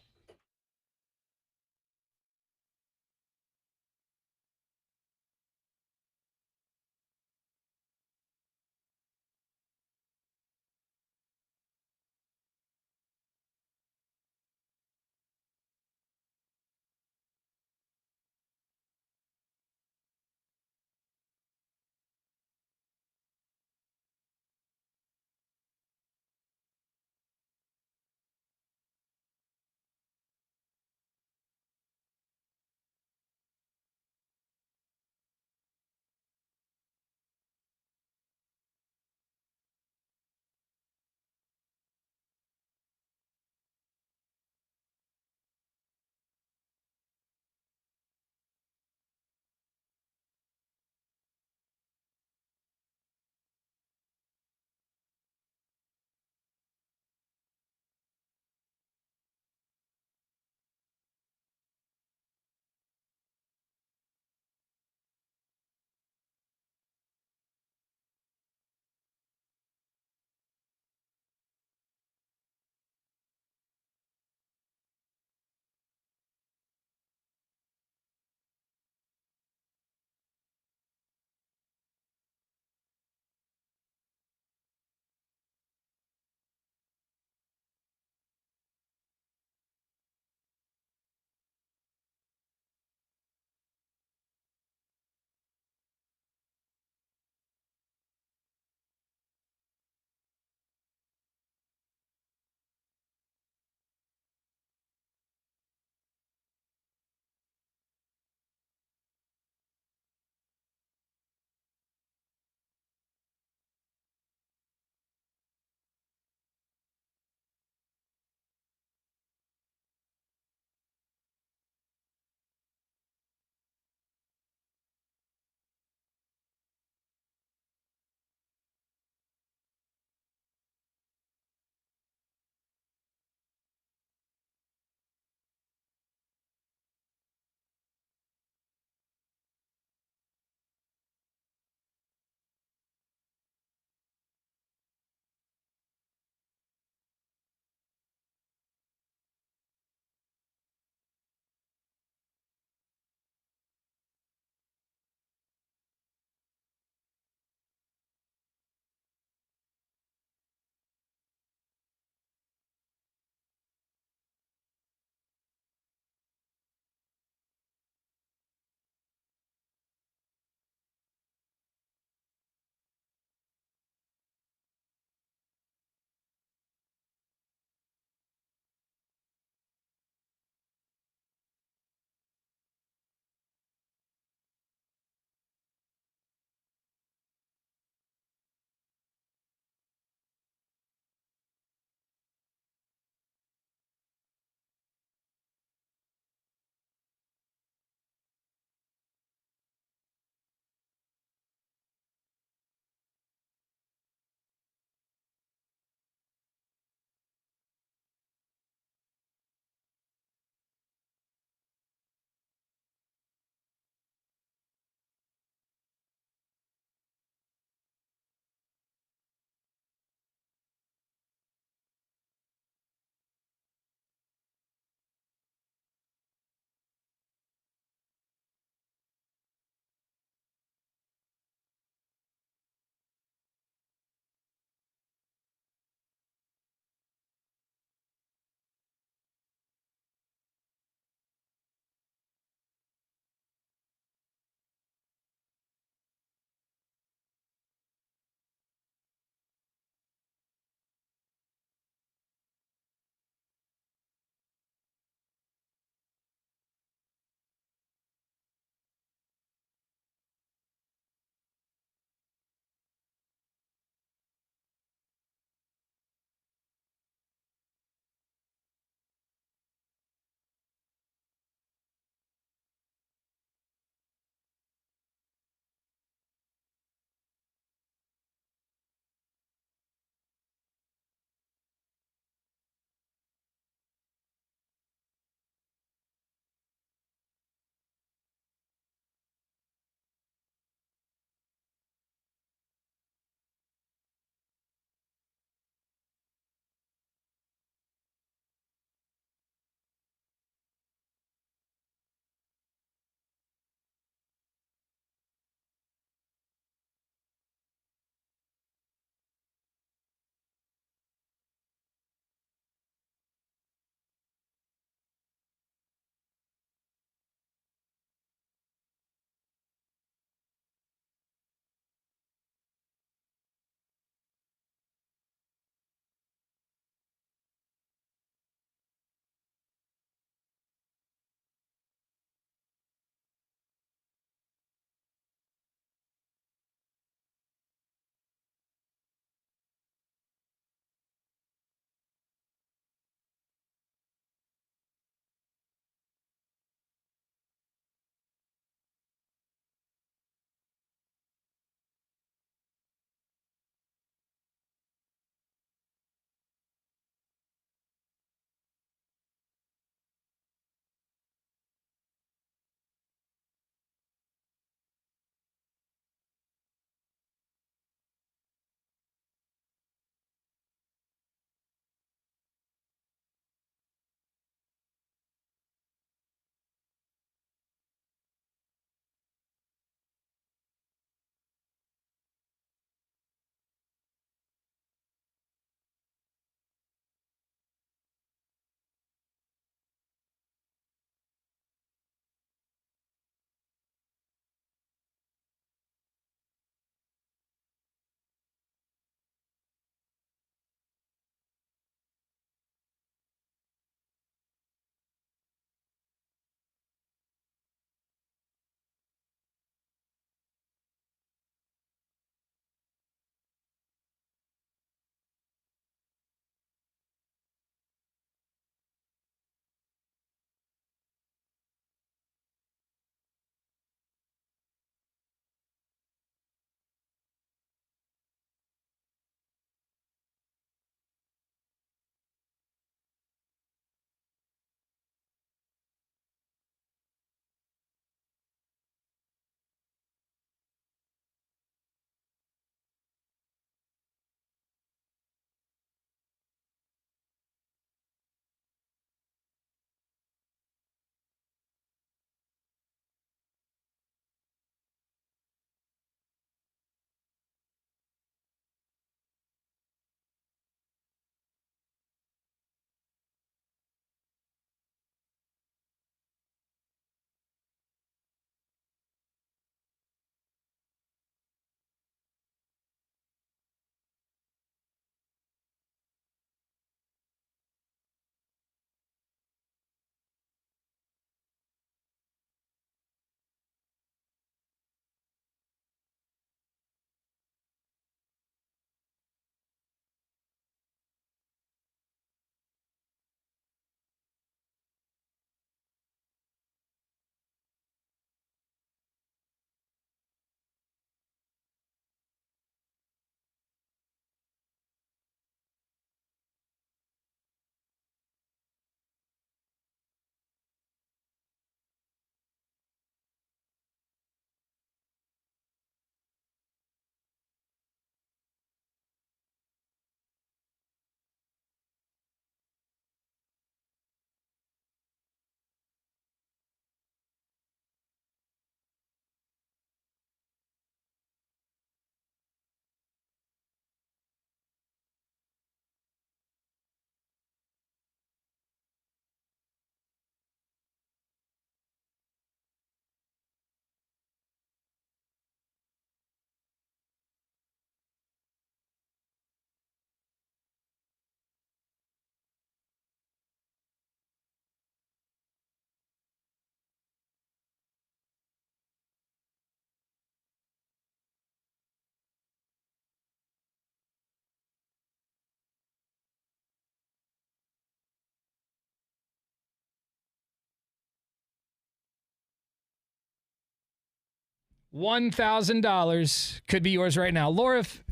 $1,000 could be yours right now. Laura, if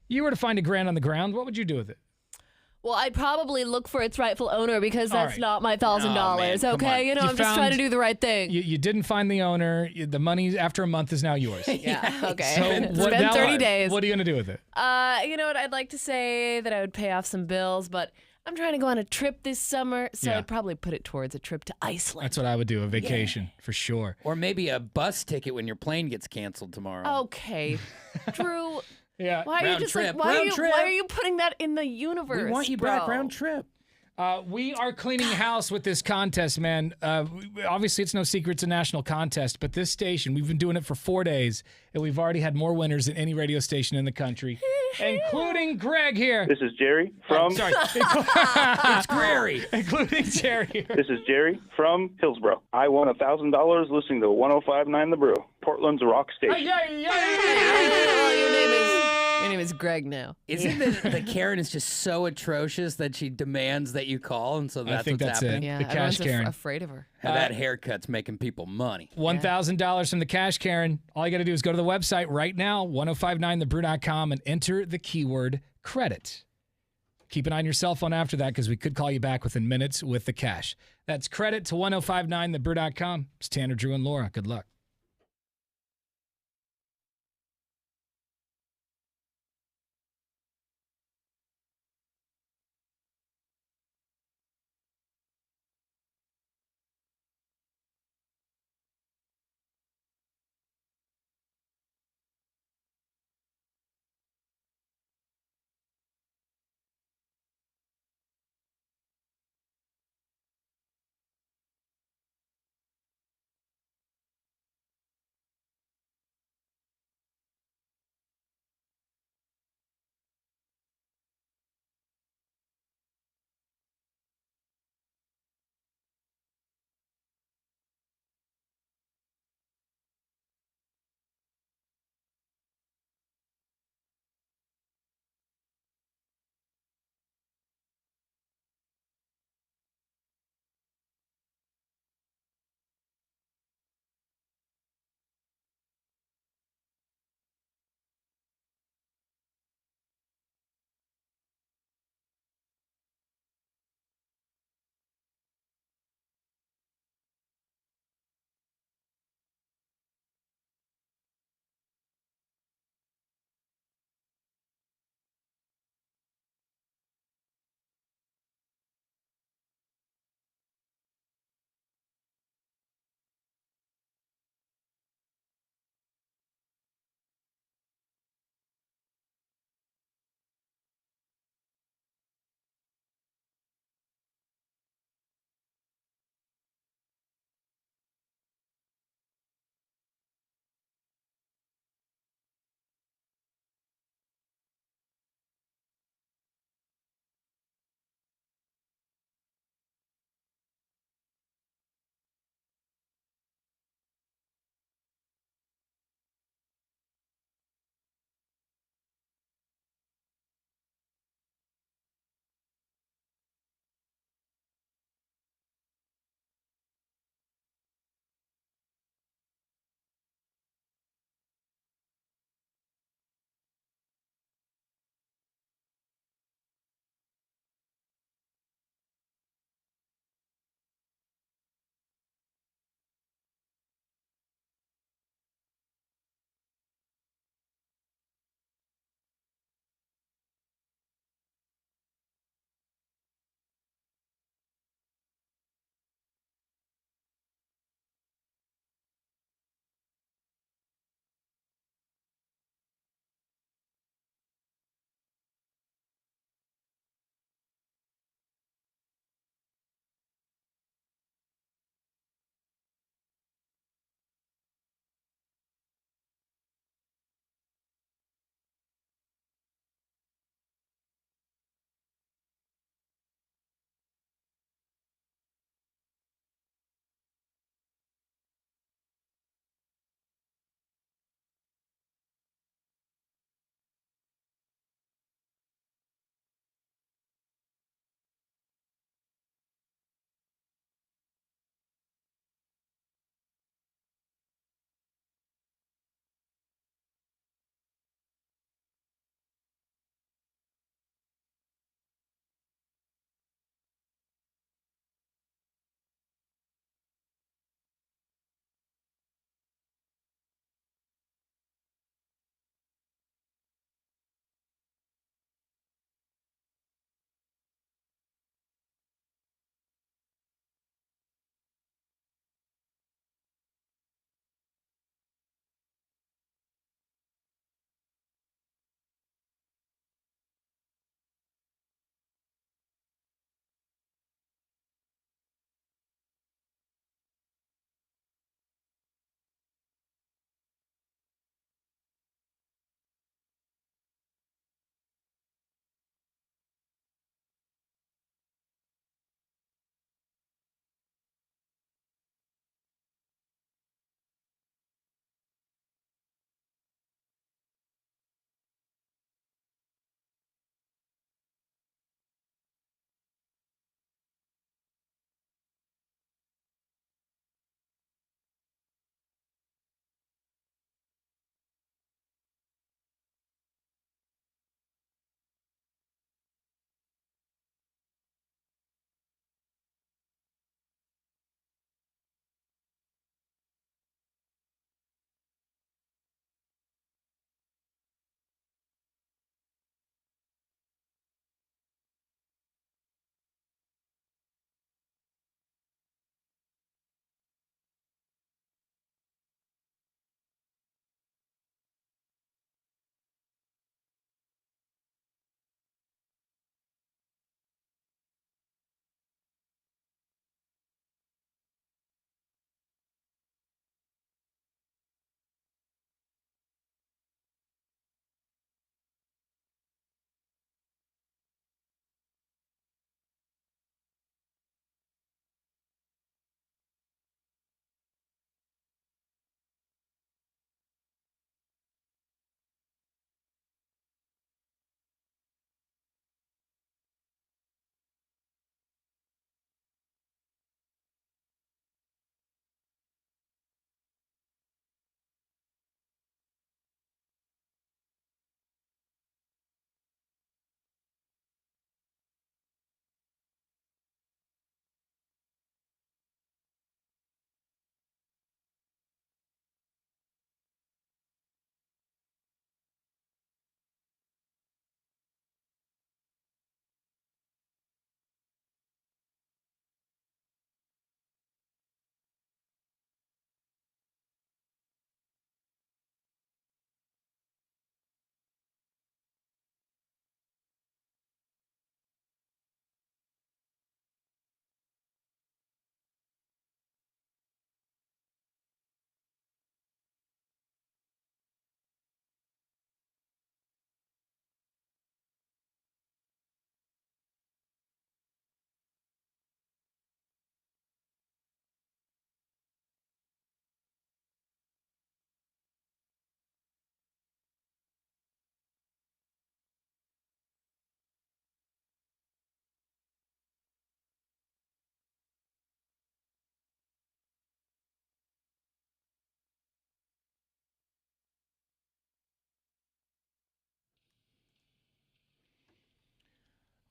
you were to find $1,000 on the ground, what would you do with it? Well, I'd probably look for its rightful owner because All that's right. not my $1,000. Oh, man, come Okay, on. you know, You I'm just trying to found- do the right thing. You didn't find the owner. The money after a month is now yours. Yeah, okay. So It's what- been now 30 what? days. What are you going to do with it? You know what? I'd like to say that I would pay off some bills, but I'm trying to go on a trip this summer, so Yeah. I'd probably put it towards a trip to Iceland. That's what I would do, a vacation, for sure. Or maybe a bus ticket when your plane gets canceled tomorrow. Okay, Drew. Yeah. Why are you Round just trip, like why are round you trip. why are you putting that in the universe? We want you bro? back round trip. We are cleaning house with this contest, man. Obviously, it's no secret it's a national contest, but this station, we've been doing it for 4 days, and we've already had more winners than any radio station in the country, including Greg here. This is Jerry from. Sorry. It's Grary. Including Jerry here. This is Jerry from Hillsboro. I won $1,000 listening to 105.9 The Brew, Portland's rock station. Your name is Greg now. Isn't it that Karen is just so atrocious that she demands that you call, and so that's think what's that's it. happening? Yeah, The cash everyone's Karen. afraid of her. And that haircut's making people money. $1,000 from the cash, Karen. All you got to do is go to the website right now, 1059thebrew.com, and enter the keyword credit. Keep an eye on your cell phone after that because we could call you back within minutes with the cash. That's credit to 1059thebrew.com. It's Tanner, Drew, and Laura. Good luck.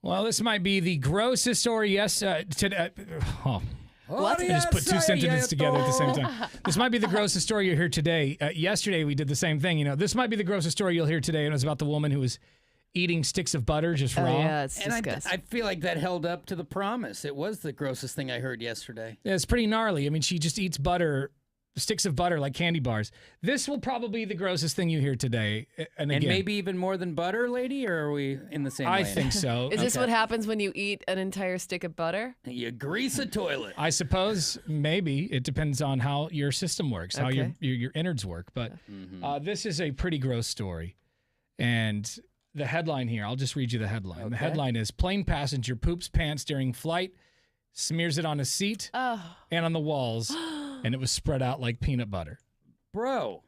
Well, this might be the grossest story. Yes, today. What? I just put two sentences together at the same time. This might be the grossest story you'll hear today. Yesterday, we did the same thing. This might be the grossest story you'll hear today, and it was about the woman who was eating sticks of butter just raw. Yeah, it's disgusting. I feel like that held up to the promise. It was the grossest thing I heard yesterday. Yeah, it's pretty gnarly. I mean, she just eats butter, sticks of butter like candy bars. This will probably be the grossest thing you hear today. And again, maybe even more than butter, lady, or are we in the same I lane? think so. Is this what happens when you eat an entire stick of butter? You grease a toilet. I suppose maybe. It depends on how your system works, how your innards work. But this is a pretty gross story. And the headline here, I'll just read you the headline. Okay. The headline is, plane passenger poops pants during flight, smears it on a seat and on the walls, and it was spread out like peanut butter. Bro,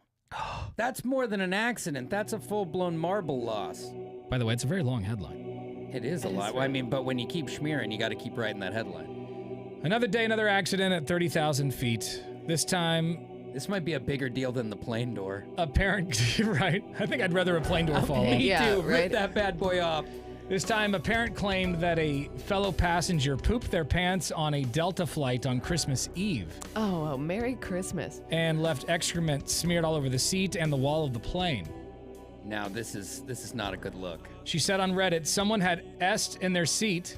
that's more than an accident. That's a full-blown marble loss. By the way, it's a very long headline. It is a lot. Well, I mean, but when you keep smearing, you got to keep writing that headline. Another day, another accident at 30,000 feet. This time... This might be a bigger deal than the plane door. Right. I think I'd rather a plane door fall off. Me too. Rip that bad boy off. This time, a parent claimed that a fellow passenger pooped their pants on a Delta flight on Christmas Eve. Oh, Merry Christmas. And left excrement smeared all over the seat and the wall of the plane. Now, this is not a good look. She said on Reddit, someone had S'd in their seat,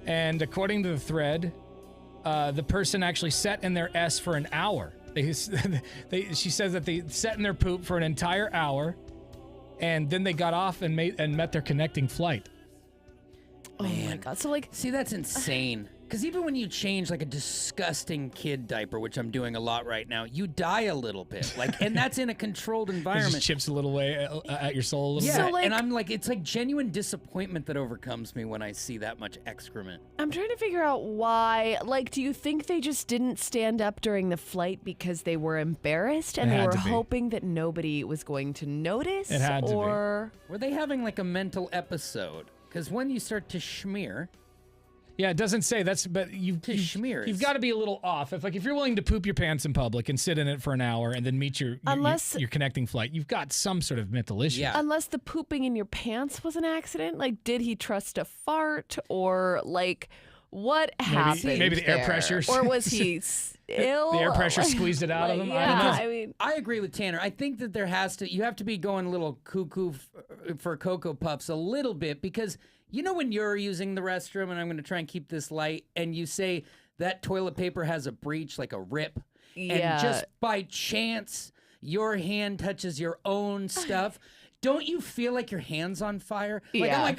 and according to the thread, the person actually sat in their S for an hour. She says that they sat in their poop for an entire hour, and then they got off and met their connecting flight. Oh my God! So see, that's insane. Because even when you change like a disgusting kid diaper, which I'm doing a lot right now, you die a little bit. And that's in a controlled environment. It just chips a little way at your soul a little bit. Yeah, and I'm like, it's like genuine disappointment that overcomes me when I see that much excrement. I'm trying to figure out why. Do you think they just didn't stand up during the flight because they were embarrassed and they were hoping that nobody was going to notice? It had to be. Were they having like a mental episode? Because when you start to schmear... Yeah, it doesn't say but you've got to be a little off. If you're willing to poop your pants in public and sit in it for an hour and then meet your connecting flight, you've got some sort of mental issue. Yeah. Unless the pooping in your pants was an accident. Did he trust a fart or what happened? Maybe the air pressure. Or was he ill? The air pressure squeezed it out of him. Yeah, I agree with Tanner. I think that you have to be going a little cuckoo for Cocoa Puffs a little bit, because when you're using the restroom, and I'm going to try and keep this light, and you say that toilet paper has a breach, like a rip, and just by chance your hand touches your own stuff, don't you feel like your hand's on fire? I'm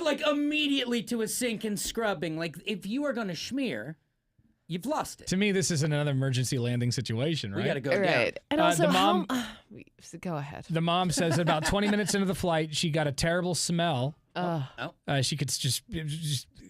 like immediately to a sink and scrubbing. If you are going to schmear, you've lost it. To me, this is another emergency landing situation, right? We got to go down. And also, the mom, go ahead. The mom says about 20 minutes into the flight, she got a terrible smell. She could just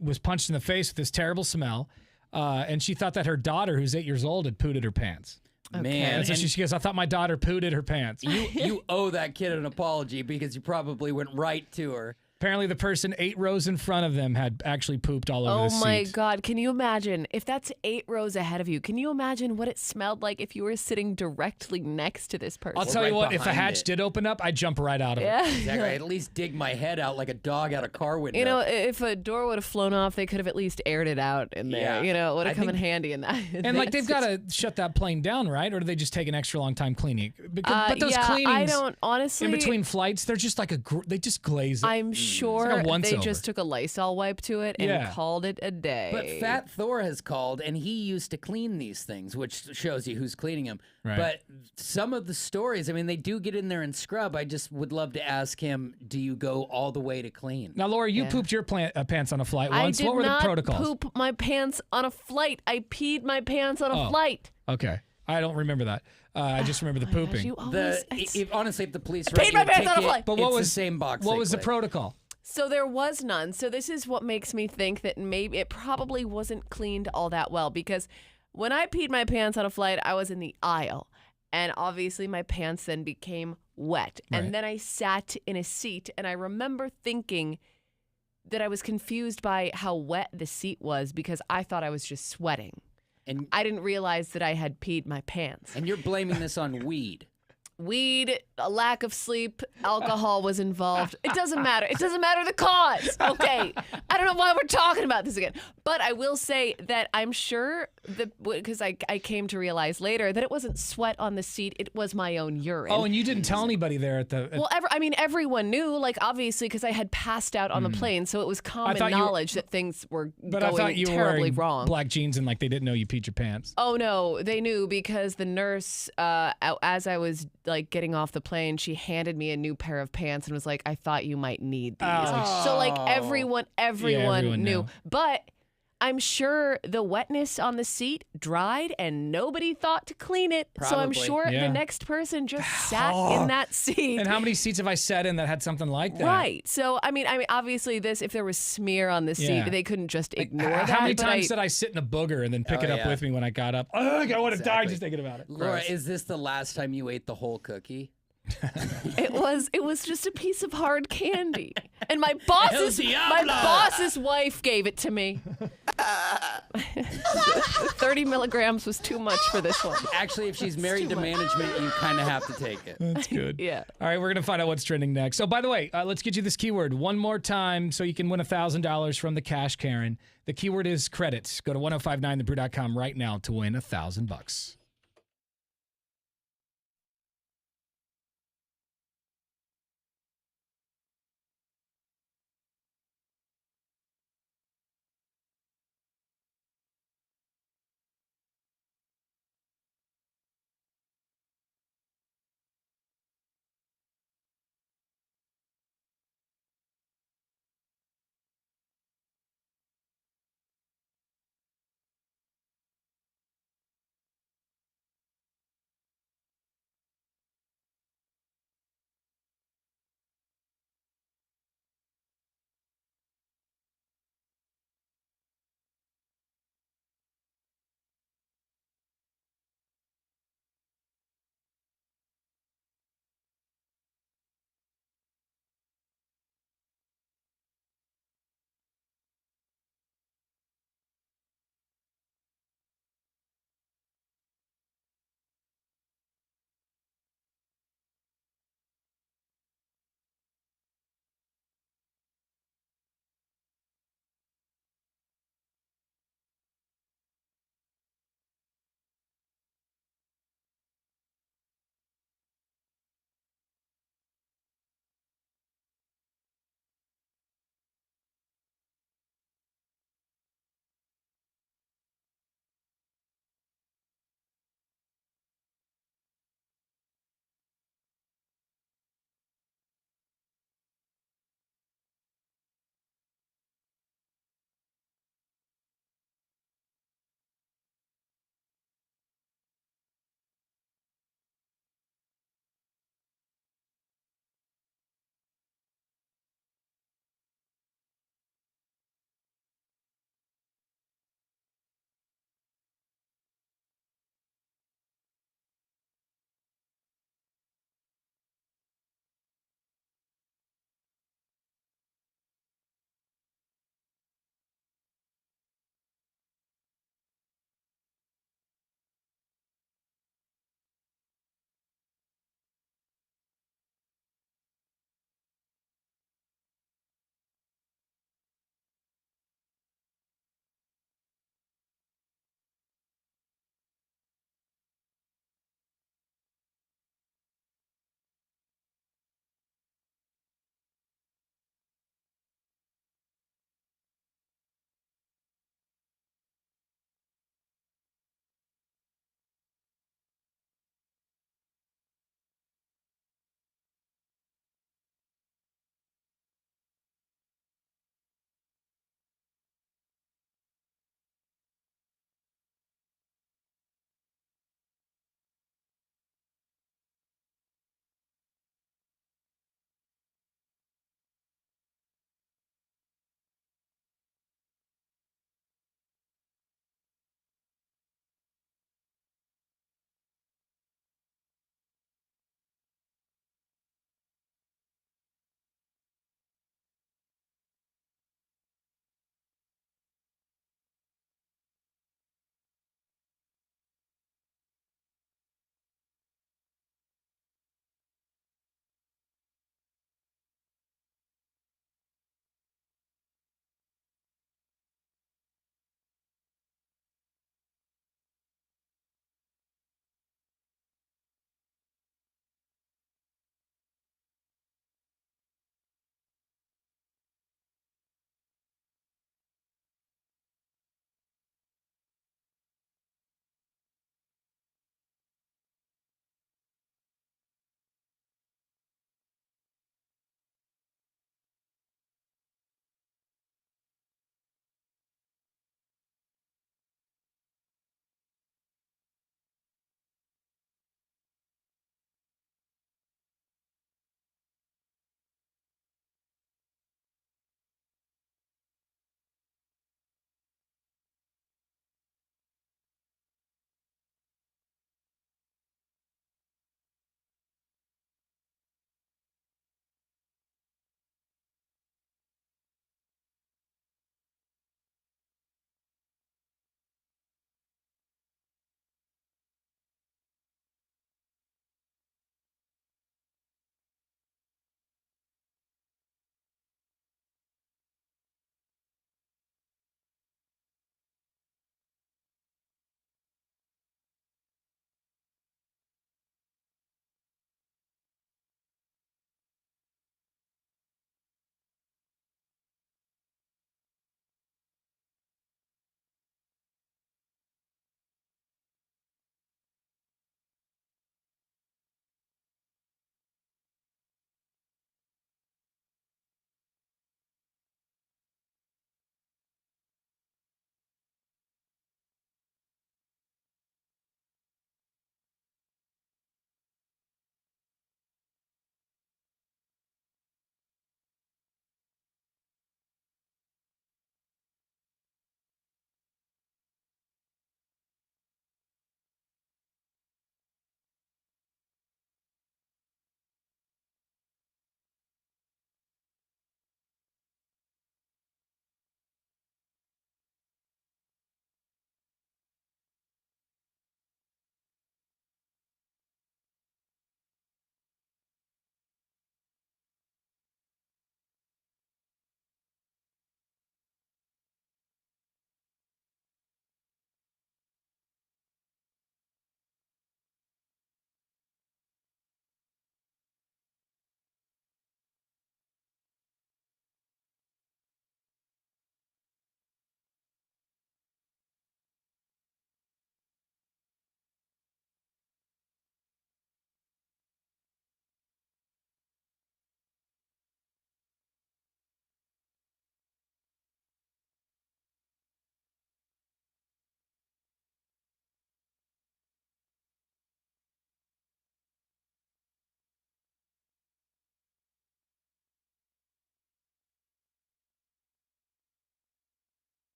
was punched in the face with this terrible smell, and she thought that her daughter, who's 8 years old, had pooted her pants. Okay. Man, so she goes, I thought my daughter pooted her pants. You owe that kid an apology, because you probably went right to her. Apparently, the person 8 rows in front of them had actually pooped all over the seat. Oh my God. Can you imagine? If that's 8 rows ahead of you, can you imagine what it smelled like if you were sitting directly next to this person? I'll tell you what, if a hatch did open up, I'd jump right out of it. Exactly. I'd at least dig my head out like a dog out a car window. If a door would have flown off, they could have at least aired it out in there. It would have come in handy in that. And they've got to shut that plane down, right? Or do they just take an extra long time cleaning it? But those cleanings, I don't, honestly. In between flights, they're just like they just glaze it. I'm sure they just took a Lysol wipe to it and called it a day. But Fat Thor has called, and he used to clean these things, which shows you who's cleaning them. Right. But some of the stories, they do get in there and scrub. I just would love to ask him, do you go all the way to clean? Now, Laura, you pooped your pants on a flight once. What were the protocols? I did not poop my pants on a flight. I peed my pants on a flight. Okay. I don't remember that. I just remember the pooping. Honestly, if the police peed my pants on a flight. But what was the same box? What was the protocol? So there was none. So this is what makes me think that maybe it probably wasn't cleaned all that well, because when I peed my pants on a flight, I was in the aisle, and obviously my pants then became wet. Right. And then I sat in a seat, and I remember thinking that I was confused by how wet the seat was, because I thought I was just sweating. And I didn't realize that I had peed my pants. And you're blaming this on weed. weed, a lack of sleep, alcohol was involved. It doesn't matter. It doesn't matter the cause. Okay. I don't know why we're talking about this again. But I will say that I'm sure because I came to realize later that it wasn't sweat on the seat. It was my own urine. Oh, and you didn't tell anybody there at the... Well, everyone knew, like, obviously, because I had passed out on the plane. So it was common knowledge that things were going terribly wrong. Black jeans and, like, they didn't know you peed your pants. Oh, no. They knew because the nurse, as I was, like, getting off the plane, she handed me a new pair of pants and was like, I thought you might need these. Oh. So, like, everyone knew. But I'm sure the wetness on the seat dried and nobody thought to clean it. Probably. So I'm sure the next person just sat in that seat. And how many seats have I sat in that had something like that? Right. So, I mean, obviously if there was smear on the seat, they couldn't just ignore that. How many times did I sit in a booger and then pick it up with me when I got up? Oh, I would have died just thinking about it. Laura, is this the last time you ate the whole cookie? It was just a piece of hard candy, and my boss's wife gave it to me. 30 milligrams was too much for this one. Actually, if she's married to management, you kind of have to take it. That's good. Yeah. All right, we're gonna find out what's trending next. So, by the way, let's get you this keyword one more time so you can win $1,000 from the Cash Karen. The keyword is credits. Go to 1059thebrew.com right now to win $1,000.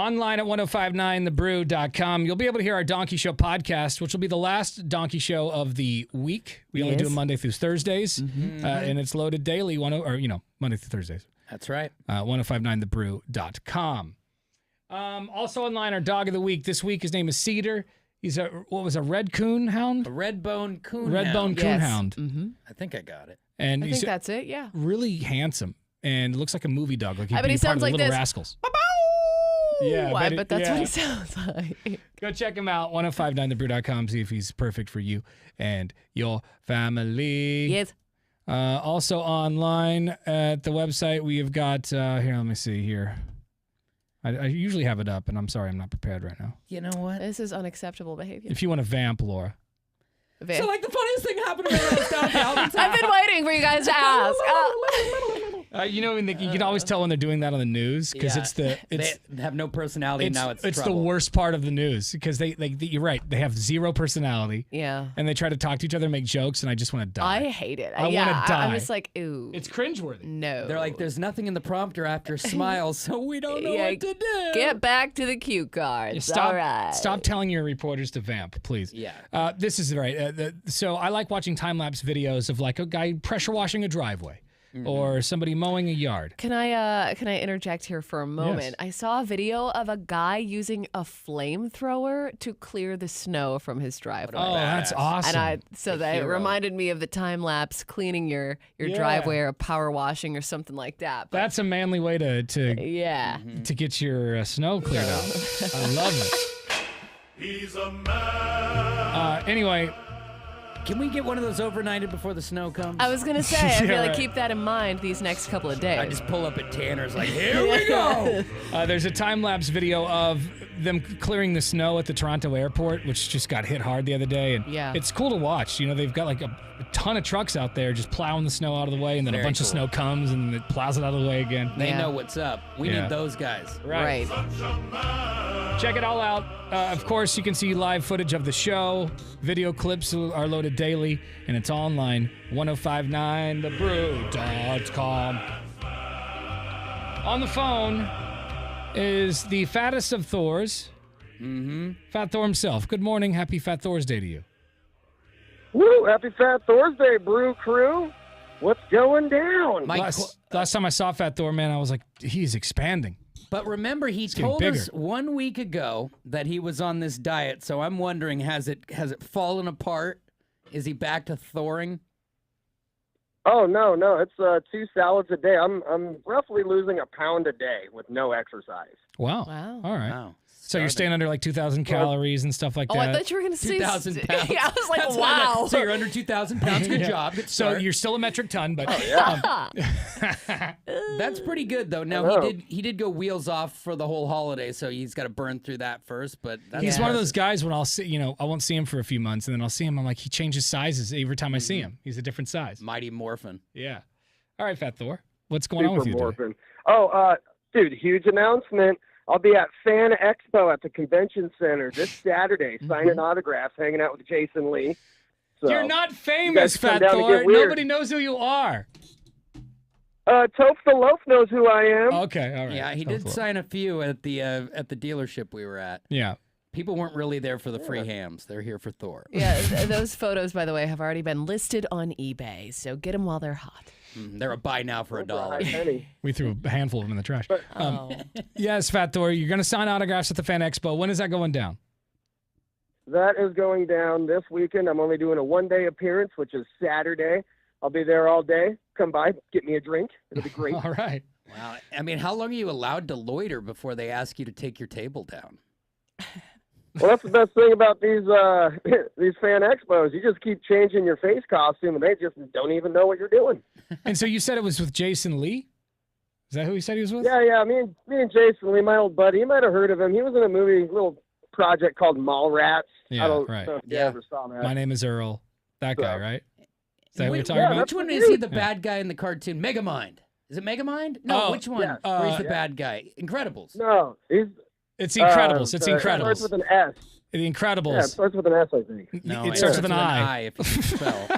Online at 1059thebrew.com. You'll be able to hear our Donkey Show podcast, which will be the last Donkey Show of the week. We only do it Monday through Thursdays, and it's loaded daily, Monday through Thursdays. That's right. 1059thebrew.com. Also online, our dog of the week. This week, his name is Cedar. He's a red coon hound? A red-bone coon Red-bone coon hound. I think I got it. And I think that's it, yeah. Really handsome and looks like a movie dog. Like I bet he sounds like Little this. Rascals. Yeah, I bet that's what he sounds like. Go check him out, 1059thebrew.com, see if he's perfect for you and your family. Yes. Also online at the website, we have got, here, let me see here. I usually have it up, and I'm sorry I'm not prepared right now. You know what? This is unacceptable behavior. If you want to vamp, Laura. So, like, the funniest thing happened to me when I was down Calvin's I've been waiting for you guys to ask. You can always tell when they're doing that on the news because they have no personality. Now it's the trouble. worst part of the news because you're right. They have zero personality. Yeah. And they try to talk to each other, and make jokes, and I just want to die. I hate it. I want to die. I'm just like, ooh. It's cringeworthy. No. They're like, there's nothing in the prompter after smile, so we don't know what to do. Get back to the cue cards. All right. Stop telling your reporters to vamp, please. Yeah. This is right. So I like watching time-lapse videos of like a guy pressure washing a driveway. Or somebody mowing a yard. Can I interject here for a moment? Yes. I saw a video of a guy using a flamethrower to clear the snow from his driveway. Oh, that's awesome. And that reminded me of the time lapse cleaning your driveway or power washing or something like that. But that's a manly way to get your snow cleared out. I love it. He's a man. Anyway. Can we get one of those overnighted before the snow comes? I was going to say, I feel like keep that in mind these next couple of days. I just pull up at Tanner's like, here we go. There's a time-lapse video of them clearing the snow at the Toronto airport, which just got hit hard the other day. And it's cool to watch. You know, they've got like a ton of trucks out there just plowing the snow out of the way, and then a bunch of snow comes and it plows it out of the way again. They know what's up. We need those guys. Right. Check it all out. Of course, you can see live footage of the show. Video clips are loaded daily, and it's online. 1059thebrew.com. On the phone is the fattest of Thors. Fat Thor himself. Good morning. Happy Fat Thor's Day to you. Woo! Happy Fat Thor's Day, Brew Crew. What's going down? Last time I saw Fat Thor, man, I was like, he's expanding. But remember, he told us 1 week ago that he was on this diet. So I'm wondering, has it fallen apart? Is he back to thoring? Oh no, it's 2 salads a day. I'm roughly losing a pound a day with no exercise. Wow. All right. Wow. So you're staying under like 2,000 calories and stuff like that. Oh, I thought you were going to say 2,000 pounds. Yeah, I was like, wow. So you're under 2,000 pounds. Good job. Good so you're still a metric ton, but that's pretty good though. Now he did go wheels off for the whole holiday, so he's got to burn through that first. But he's one of those guys when I'll see, I won't see him for a few months, and then I'll see him. I'm like, he changes sizes every time I see him. He's a different size. Mighty Morphin. Yeah. All right, Fat Thor. What's going on with you today? Oh, dude, huge announcement. I'll be at Fan Expo at the Convention Center this Saturday, signing autographs, hanging out with Jason Lee. So, you're not famous, Fat Thor. Nobody knows who you are. Toph the Loaf knows who I am. Okay, all right. Yeah, he did sign a few at the dealership we were at. Yeah. People weren't really there for the free hams. They're here for Thor. Yeah, those photos, by the way, have already been listed on eBay, so get them while they're hot. They're a buy now for $1. We threw a handful of them in the trash. Yes, Fat Thor, you're going to sign autographs at the Fan Expo. When is that going down? That is going down this weekend. I'm only doing a 1-day appearance, which is Saturday. I'll be there all day. Come by, get me a drink. It'll be great. All right. Wow. I mean, how long are you allowed to loiter before they ask you to take your table down? Well, that's the best thing about these Fan Expos. You just keep changing your face costume, and they just don't even know what you're doing. And so you said it was with Jason Lee? Is that who you said he was with? Yeah. Me and Jason Lee, my old buddy. You might have heard of him. He was in a little project called Mallrats. Yeah, I don't right. know if you ever saw that. My Name is Earl. That guy, right? Is that what you're talking about? Which one is he the bad guy in the cartoon? Megamind. Is it Megamind? No, which one? Where he's the bad guy? Incredibles. No, It's Incredibles. It's Incredibles. It starts with an S. The Incredibles. Yeah, it starts with an S, I think. No, it starts with an I. if you spell.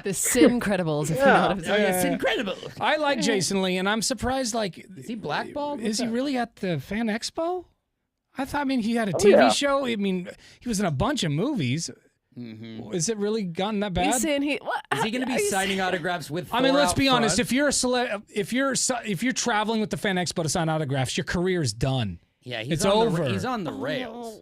The Sincredibles, if you know what I'm saying. It's incredible. I like Jason Lee, and I'm surprised, Is he blackballed? Is he really at the Fan Expo? I mean, he had a TV show. I mean, he was in a bunch of movies. Mm-hmm. Is it really gotten that bad? He's saying what? Is he going to be signing autographs with? I mean, Thor let's out be honest. front? If you're traveling with the Fan Expo to sign autographs, your career's done. Yeah, it's over. He's on the rails.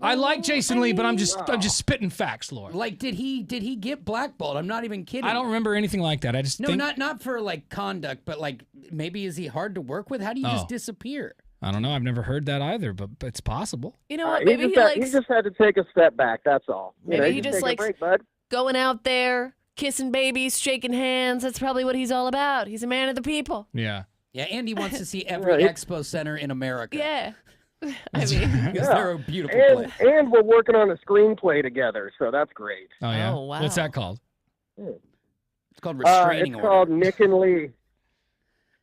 I like Jason Lee, but I'm just spitting facts, Laura. Like, did he get blackballed? I'm not even kidding. I don't remember anything like that. I just think... not for like conduct, but like maybe is he hard to work with? How do you just disappear? I don't know. I've never heard that either, but it's possible. You know what? He Maybe he just had to take a step back. That's all. Maybe he just likes break, bud. going out there, kissing babies, shaking hands. That's probably what he's all about. He's a man of the people. Yeah. Yeah, and he wants to see every expo center in America. Yeah. I mean, because they're a beautiful place. And we're working on a screenplay together, so that's great. Oh, yeah? Oh, wow. What's that called? It's called Restraining It's Order. called Nick and Lee.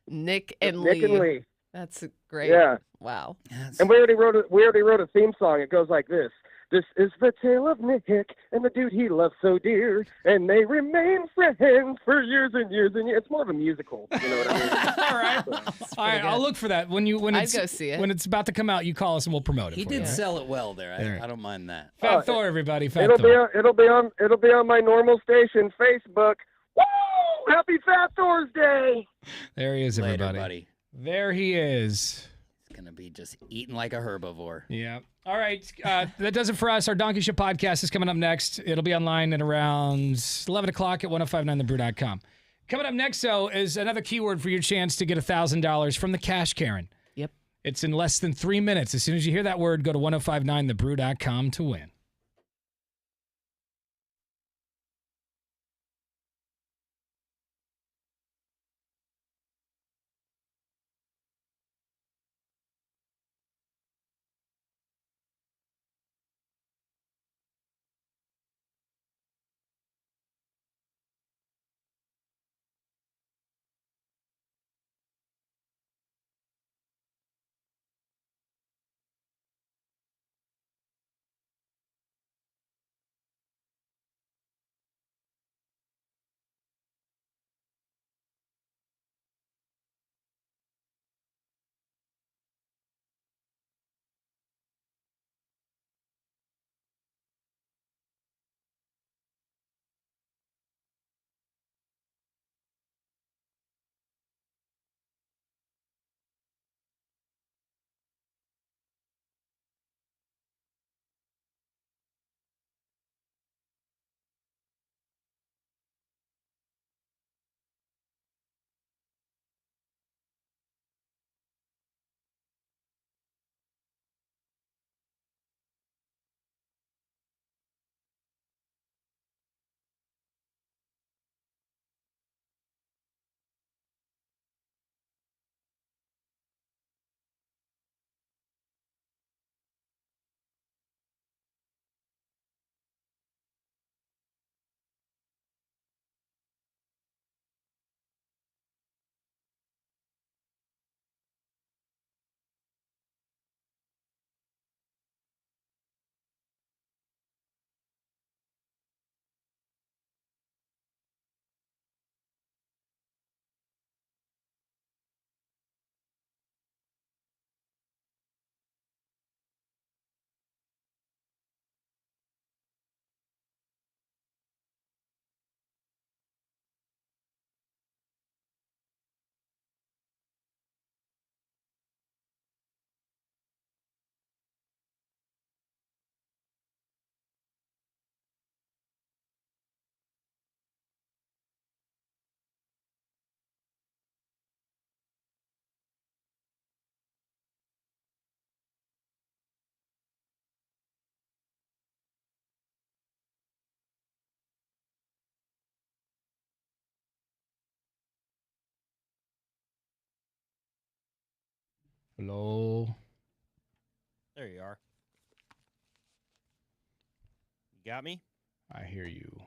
Nick and Nick and Lee. That's great. Yeah. Wow. And we already wrote a theme song. It goes like this. This is the tale of Nick and the dude he loves so dear, and they remain friends for years and years and years. It's more of a musical, you know what I mean? All right. All right, I'll look for that. When I'd go see it. When it's about to come out, you call us and we'll promote it. He for did you. sell it well there. I don't mind that. Fat Thor, everybody. Fat It'll Thor. be on my normal station, Facebook. Woo! Happy Fat Thor's Day! There he is, Later, everybody. buddy. There he is. He's gonna be just eating like a herbivore. Yeah. All right. That does it for us. Our Donkey Show podcast is coming up next. It'll be online at around 11 o'clock at 1059thebrew.com. Coming up next, though, is another keyword for your chance to get $1,000 from the Cash Karen. Yep. It's in less than 3 minutes. As soon as you hear that word, go to 1059thebrew.com to win. Hello. There you are. You got me? I hear you.